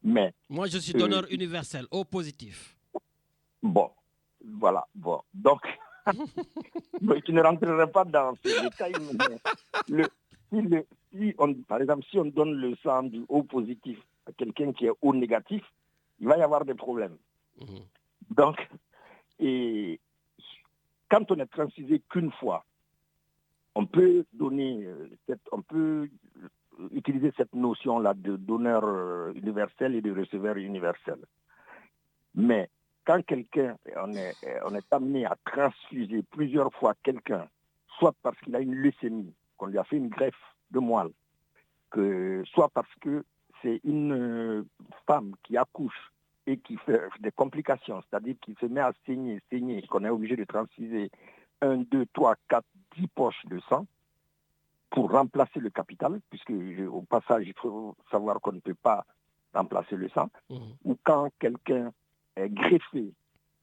Mais... Moi, je suis donneur universel, O positif. Bon, voilà. Bon, donc... je ne rentrerai pas dans ces détails, mais par exemple, si on donne le sang du O positif à quelqu'un qui est O négatif, il va y avoir des problèmes. Donc, et quand on est transfusé qu'une fois, on peut utiliser cette notion-là de donneur universel et de receveur universel. Mais quand on est amené à transfuser plusieurs fois quelqu'un, soit parce qu'il a une leucémie, qu'on lui a fait une greffe de moelle, soit parce que c'est une femme qui accouche et qui fait des complications, c'est-à-dire qui se met à saigner, qu'on est obligé de transfuser 1, 2, 3, 4, 10 poches de sang pour remplacer le capital, puisque au passage, il faut savoir qu'on ne peut pas remplacer le sang, ou quand quelqu'un est greffé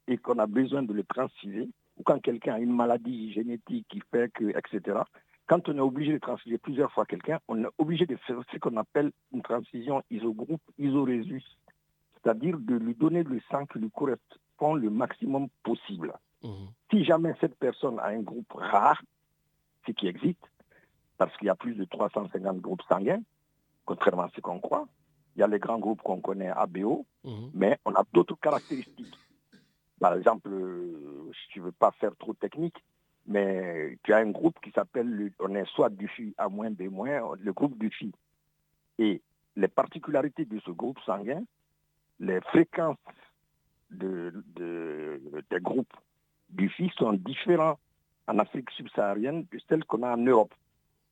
et qu'on a besoin de le transfuser, ou quand quelqu'un a une maladie génétique qui fait que, etc., quand on est obligé de transfuser plusieurs fois quelqu'un, on est obligé de faire ce qu'on appelle une transfusion isogroupe, isorésus, c'est-à-dire de lui donner le sang qui lui correspond le maximum possible. Si jamais cette personne a un groupe rare, ce qui existe, parce qu'il y a plus de 350 groupes sanguins, contrairement à ce qu'on croit, il y a les grands groupes qu'on connaît ABO, mais on a d'autres caractéristiques. Par exemple, je ne veux pas faire trop technique, mais tu as un groupe qui s'appelle, on est soit du FI A-, B-, le groupe du FI. Et les particularités de ce groupe sanguin, les fréquences des groupes du FI sont différents en Afrique subsaharienne de celles qu'on a en Europe.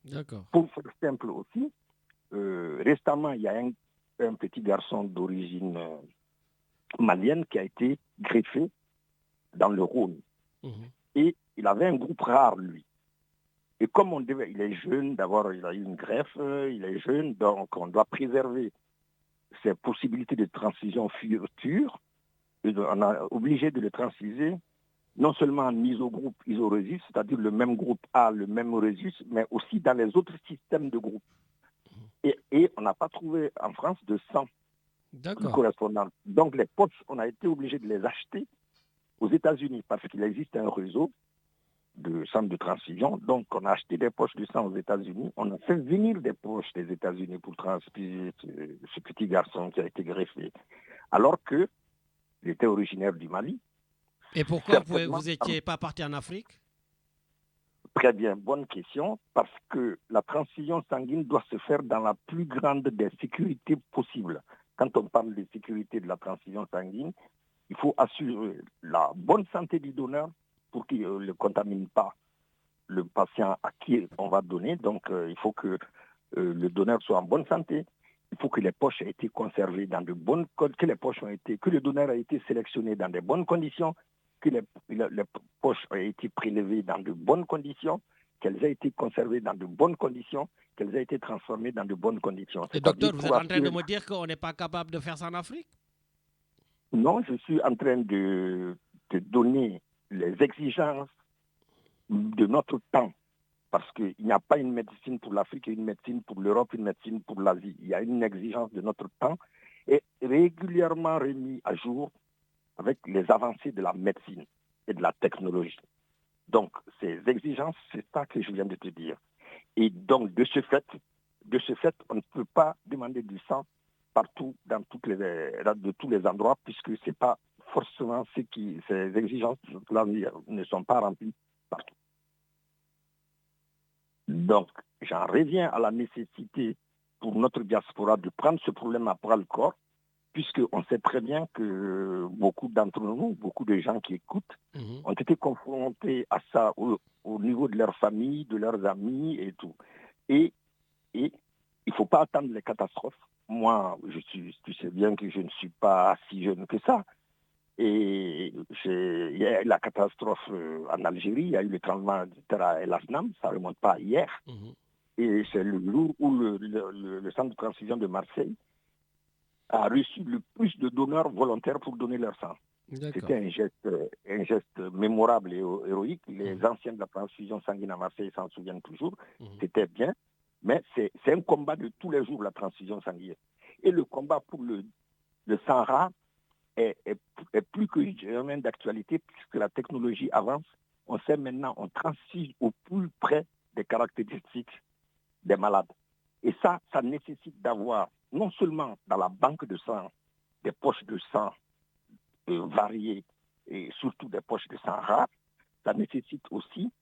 D'accord. Pour faire simple aussi, récemment, il y a un petit garçon d'origine malienne qui a été greffé dans le Rhône. Et il avait un groupe rare, lui. Et comme il est jeune, d'abord il a eu une greffe, il est jeune, donc on doit préserver ses possibilités de transfusion futures. On a obligé de le transfuser non seulement en isogroupe, isorésus, c'est-à-dire le même groupe A, le même résus, mais aussi dans les autres systèmes de groupes. Et on n'a pas trouvé en France de sang correspondant. Donc les poches, on a été obligé de les acheter aux États-Unis parce qu'il existe un réseau de centres de transfusion. Donc on a acheté des poches de sang aux États-Unis. On a fait venir des poches des États-Unis pour transfuser ce petit garçon qui a été greffé. Alors qu'il était originaire du Mali. Et pourquoi vous n'étiez pas parti en Afrique? Très bien, bonne question, parce que la transfusion sanguine doit se faire dans la plus grande des sécurités possibles. Quand on parle de sécurité de la transfusion sanguine, il faut assurer la bonne santé du donneur pour qu'il ne contamine pas le patient à qui on va donner. Donc, il faut que le donneur soit en bonne santé. Il faut que les poches aient été conservées dans de bonnes conditions, que le donneur ait été sélectionné dans de bonnes conditions, que les poches aient été prélevées dans de bonnes conditions, qu'elles aient été conservées dans de bonnes conditions, qu'elles aient été transformées dans de bonnes conditions. Et docteur, vous êtes en train de me dire qu'on n'est pas capable de faire ça en Afrique? Non, je suis en train de donner les exigences de notre temps. Parce qu'il n'y a pas une médecine pour l'Afrique, une médecine pour l'Europe, une médecine pour l'Asie. Il y a une exigence de notre temps et régulièrement remis à jour avec les avancées de la médecine et de la technologie. Donc, ces exigences, c'est ça que je viens de te dire. Et donc, de ce fait, on ne peut pas demander du sang partout, de tous les endroits, puisque ce n'est pas forcément ces exigences ne sont pas remplies partout. Donc, j'en reviens à la nécessité pour notre diaspora de prendre ce problème à bras-le-corps, puisqu'on sait très bien que beaucoup d'entre nous, beaucoup de gens qui écoutent, ont été confrontés à ça au niveau de leur famille, de leurs amis et tout. Et il ne faut pas attendre les catastrophes. Moi, tu sais bien que je ne suis pas si jeune que ça. Et il y a eu la catastrophe en Algérie, il y a eu le tremblement de terre à El Asnam, ça ne remonte pas à hier. Et c'est le jour où le centre de transfusion de Marseille a reçu le plus de donneurs volontaires pour donner leur sang. C'était un geste mémorable et héroïque. Les anciens de la transfusion sanguine à Marseille s'en souviennent toujours. C'était bien, mais c'est un combat de tous les jours, la transfusion sanguine. Et le combat pour le sang rare est plus que jamais d'actualité puisque la technologie avance. On sait maintenant, on transfuse au plus près des caractéristiques des malades. Et ça nécessite d'avoir non seulement dans la banque de sang des poches de sang variées et surtout des poches de sang rares, ça nécessite aussi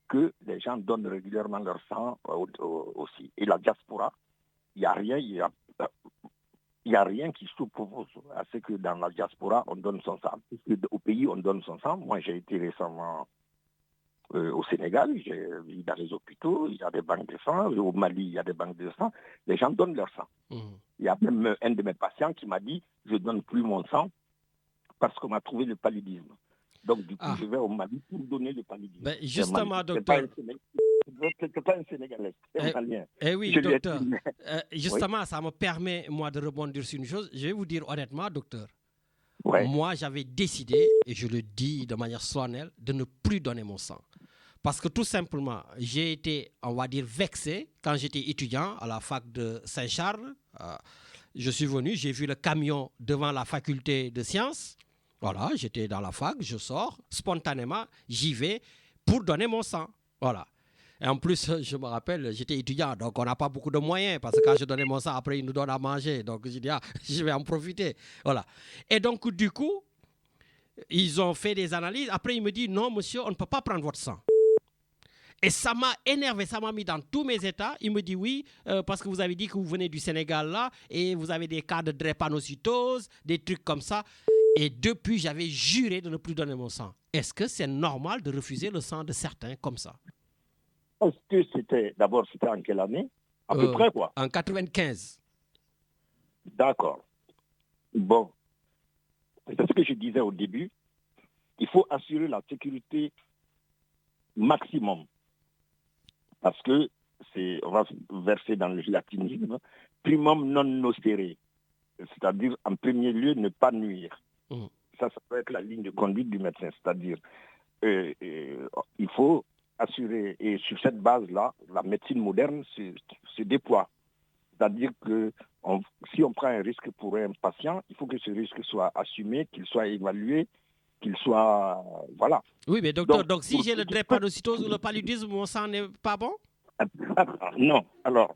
que les gens donnent régulièrement leur sang aussi. Et la diaspora, il n'y a rien qui s'oppose à ce que dans la diaspora, on donne son sang. Puisque au pays, on donne son sang. Moi, j'ai été récemment au Sénégal, j'ai vu dans les hôpitaux, il y a des banques de sang. Au Mali, il y a des banques de sang. Les gens donnent leur sang. Il y a même un de mes patients qui m'a dit « Je ne donne plus mon sang parce qu'on m'a trouvé le paludisme. » Donc, du coup, je vais au Mali pour donner le paludisme. Ben, justement, docteur... C'est pas un Sénégalais, c'est un Malien. Oui, docteur. Justement, ça me permet, moi, de rebondir sur une chose. Je vais vous dire honnêtement, docteur, moi, j'avais décidé, et je le dis de manière solennelle, de ne plus donner mon sang. Parce que tout simplement, j'ai été, on va dire, vexé quand j'étais étudiant à la fac de Saint-Charles. Je suis venu, j'ai vu le camion devant la faculté de sciences. Voilà, j'étais dans la fac, je sors, spontanément, j'y vais pour donner mon sang. Voilà. Et en plus, je me rappelle, j'étais étudiant, donc on n'a pas beaucoup de moyens, parce que quand je donnais mon sang, après, ils nous donnent à manger. Donc, j'ai dit, je vais en profiter. Voilà. Et donc, du coup, ils ont fait des analyses. Après, ils me disent, non, monsieur, on ne peut pas prendre votre sang. Et ça m'a énervé, ça m'a mis dans tous mes états. Il me dit oui, parce que vous avez dit que vous venez du Sénégal là, et vous avez des cas de drépanocytose, des trucs comme ça. Et depuis, j'avais juré de ne plus donner mon sang. Est-ce que c'est normal de refuser le sang de certains comme ça? Est-ce que c'était en quelle année? À peu près quoi? En 95. D'accord. Bon. C'est ce que je disais au début. Il faut assurer la sécurité maximum. Parce que on va verser dans le latinisme, primum non nocere. C'est-à-dire, en premier lieu, ne pas nuire. Ça peut être la ligne de conduite du médecin. C'est-à-dire, il faut assurer, et sur cette base-là, la médecine moderne se déploie. C'est-à-dire que si on prend un risque pour un patient, il faut que ce risque soit assumé, qu'il soit évalué, qu'il soit... Voilà. Oui, mais docteur, donc si j'ai le drépanocytose ou le paludisme, mon sang n'est pas bon? Non. Alors,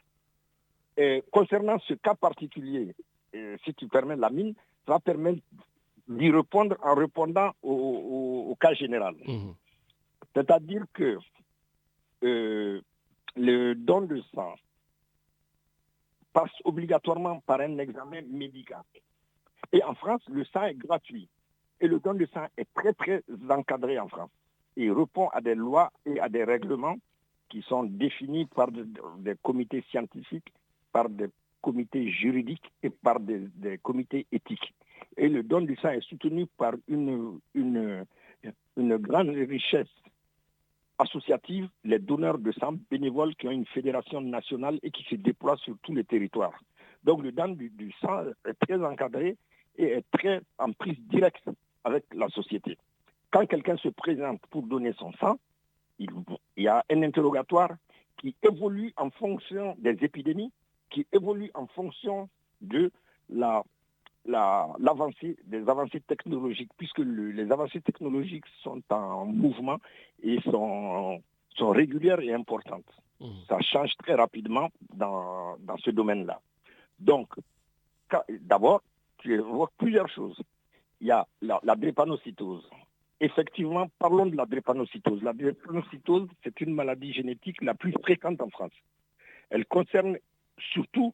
concernant ce cas particulier, si tu permets, Lamine, ça va permettre d'y répondre en répondant au cas général. C'est-à-dire que le don de sang passe obligatoirement par un examen médical. Et en France, le sang est gratuit. Et le don de sang est très, très encadré en France. Il répond à des lois et à des règlements qui sont définis par des comités scientifiques, par des comités juridiques et par des comités éthiques. Et le don du sang est soutenu par une grande richesse associative, les donneurs de sang bénévoles qui ont une fédération nationale et qui se déploient sur tous les territoires. Donc le don du sang est très encadré et est très en prise directe avec la société. Quand quelqu'un se présente pour donner son sang, il y a un interrogatoire qui évolue en fonction des épidémies, qui évolue en fonction de des avancées technologiques, puisque les avancées technologiques sont en mouvement et sont régulières et importantes. Ça change très rapidement dans ce domaine-là. Donc, d'abord, tu évoques plusieurs choses. Il y a la drépanocytose. Effectivement, parlons de la drépanocytose. La drépanocytose, c'est une maladie génétique la plus fréquente en France. Elle concerne surtout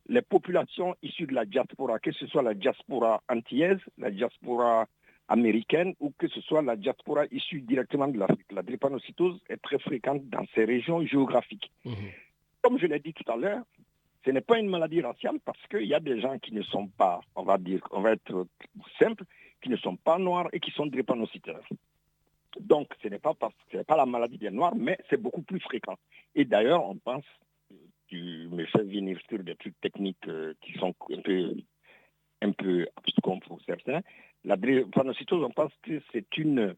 les populations issues de la diaspora, que ce soit la diaspora antillaise, la diaspora américaine ou que ce soit la diaspora issue directement de l'Afrique. La drépanocytose est très fréquente dans ces régions géographiques. Comme je l'ai dit tout à l'heure, ce n'est pas une maladie raciale parce qu'il y a des gens qui ne sont pas, on va être simple, qui ne sont pas noirs et qui sont drépanocytaires. Donc, ce n'est pas la maladie des noirs, mais c'est beaucoup plus fréquent. Et d'ailleurs, on pense, tu me fais venir sur des trucs techniques qui sont un peu abscons pour certains. La drépanocytose, on pense que c'est une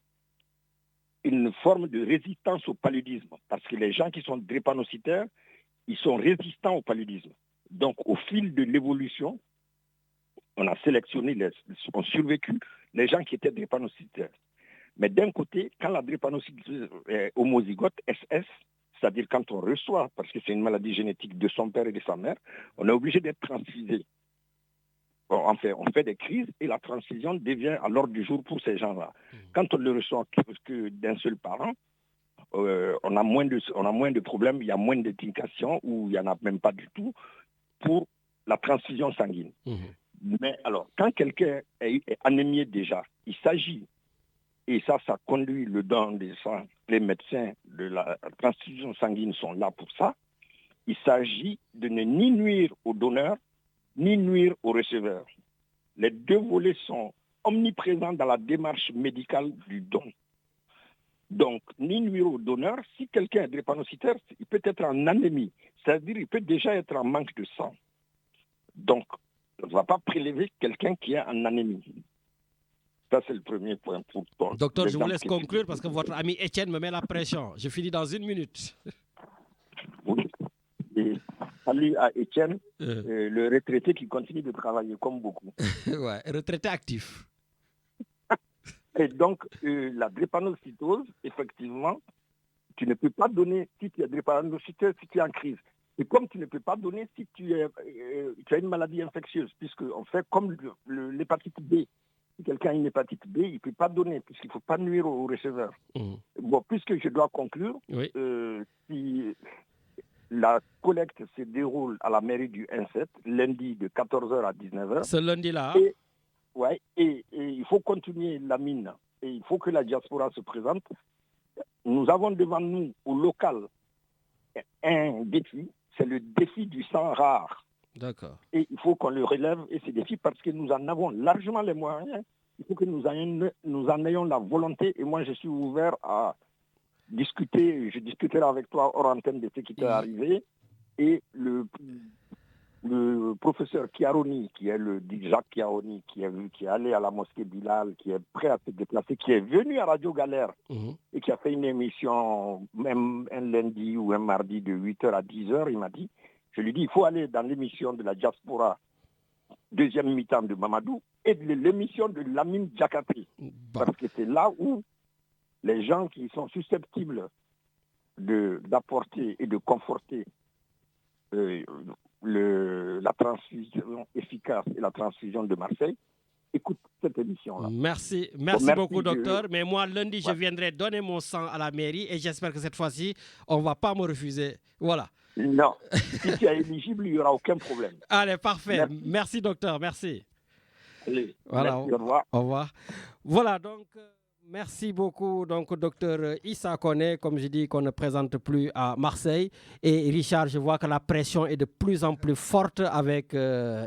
forme de résistance au paludisme. Parce que les gens qui sont drépanocytaires, ils sont résistants au paludisme. Donc, au fil de l'évolution, on a sélectionné, ont survécu les gens qui étaient drépanocytaires. Mais d'un côté, quand la drépanocytose est homozygote, SS, c'est-à-dire quand on reçoit, parce que c'est une maladie génétique de son père et de sa mère, on est obligé d'être transfusé. On fait des crises et la transfusion devient à l'ordre du jour pour ces gens-là. Quand on ne le reçoit que d'un seul parent, on a moins de problèmes, il y a moins d'indications ou il n'y en a même pas du tout pour la transfusion sanguine. Mais alors, quand quelqu'un est anémié déjà, il s'agit, et ça conduit le don des sang, les médecins de la transfusion sanguine sont là pour ça, il s'agit de ne ni nuire au donneur, ni nuire au receveur. Les deux volets sont omniprésents dans la démarche médicale du don. Donc, ni nuire au donneur, si quelqu'un est drépanocytaire, il peut être en anémie, c'est-à-dire il peut déjà être en manque de sang. Donc, on ne va pas prélever quelqu'un qui est en anémie. Ça, c'est le premier point pour toi. Docteur, je vous laisse conclure parce que votre ami Étienne me met la pression. Je finis dans 1 minute. Oui. Et salut à Étienne, le retraité qui continue de travailler comme beaucoup. Ouais, retraité actif. Et donc, la drépanocytose, effectivement, tu ne peux pas donner si tu es drépanocytose, si tu es en crise. Et comme tu ne peux pas donner si tu as une maladie infectieuse, puisque en fait, comme l'hépatite B, si quelqu'un a une hépatite B, il ne peut pas donner, puisqu'il ne faut pas nuire au receveur. Bon, puisque je dois conclure, si la collecte se déroule à la mairie du 1-7, lundi de 14h à 19h. Ce lundi-là. Et il faut continuer la mine. Et il faut que la diaspora se présente. Nous avons devant nous, au local, un défi. C'est le défi du sang rare. D'accord. Et il faut qu'on le relève, et ce défi, parce que nous en avons largement les moyens. Il faut que nous en ayons la volonté. Et moi, je suis ouvert à discuter. Je discuterai avec toi hors antenne de ce qui t'est arrivé. Et le professeur Chiaroni, qui est le dit Jacques Chiaroni, qui est allé à la mosquée Bilal, qui est prêt à se déplacer, qui est venu à Radio Galère et qui a fait une émission, même un lundi ou un mardi de 8h à 10h, il m'a dit, je lui dis, il faut aller dans l'émission de la diaspora, deuxième mi-temps de Mamadou, et l'émission de Lamine Diakhaté. Parce que c'est là où les gens qui sont susceptibles d'apporter et de conforter la transfusion efficace et la transfusion de Marseille, écoute cette émission-là. Merci beaucoup, docteur. Mais moi, lundi, je viendrai donner mon sang à la mairie et j'espère que cette fois-ci, on ne va pas me refuser. Voilà. Non. Si tu es éligible, il n'y aura aucun problème. Allez, parfait. Merci docteur. Merci. Allez, voilà, merci, au revoir. Au revoir. Voilà, donc... Merci beaucoup, donc, docteur Issa Koné, comme je dis, qu'on ne présente plus à Marseille. Et Richard, je vois que la pression est de plus en plus forte avec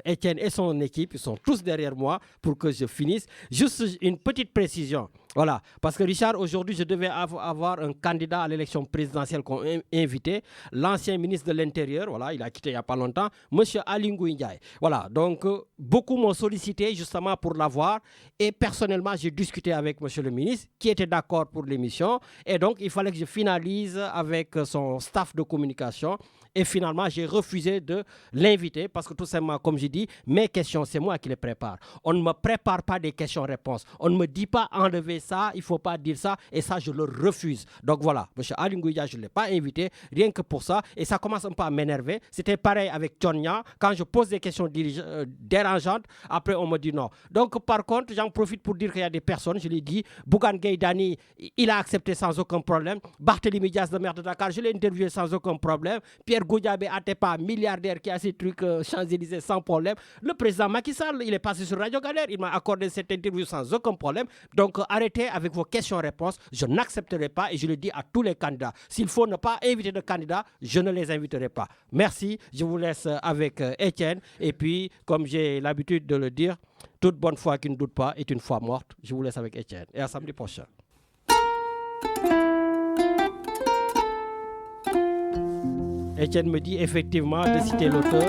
Étienne et son équipe. Ils sont tous derrière moi pour que je finisse. Juste une petite précision. Voilà, parce que Richard, aujourd'hui, je devais avoir un candidat à l'élection présidentielle qu'on a invité, l'ancien ministre de l'Intérieur, voilà, il a quitté il n'y a pas longtemps, M. Ali Ngouille Ndiaye. Voilà, donc beaucoup m'ont sollicité justement pour l'avoir et personnellement, j'ai discuté avec M. le ministre qui était d'accord pour l'émission et donc il fallait que je finalise avec son staff de communication. Et finalement, j'ai refusé de l'inviter parce que tout simplement, comme je dis, mes questions, c'est moi qui les prépare. On ne me prépare pas des questions-réponses. On ne me dit pas enlever ça, il ne faut pas dire ça, et ça, je le refuse. Donc voilà, M. Ali Ngouille Ndiaye, je ne l'ai pas invité, rien que pour ça, et ça commence un peu à m'énerver. C'était pareil avec Tchonia. Quand je pose des questions dérangeantes, après, on me dit non. Donc, par contre, j'en profite pour dire qu'il y a des personnes, je l'ai dit, Bougane Gueye Dany, il a accepté sans aucun problème. Barthélémy Dias, le maire de Dakar, je l'ai interviewé sans aucun problème. Pierre Goudiaby Atepa, milliardaire qui a ses trucs Champs-Élysées sans problème. Le président Macky Sall, il est passé sur Radio Galère, il m'a accordé cette interview sans aucun problème. Donc arrêtez avec vos questions-réponses, je n'accepterai pas et je le dis à tous les candidats. S'il faut ne pas inviter de candidats, je ne les inviterai pas. Merci, je vous laisse avec Étienne et puis comme j'ai l'habitude de le dire, toute bonne foi qui ne doute pas est une foi morte. Je vous laisse avec Étienne et à samedi prochain. Étienne me dit effectivement de citer l'auteur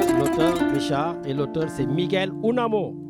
Richard, et l'auteur c'est Miguel Unamo.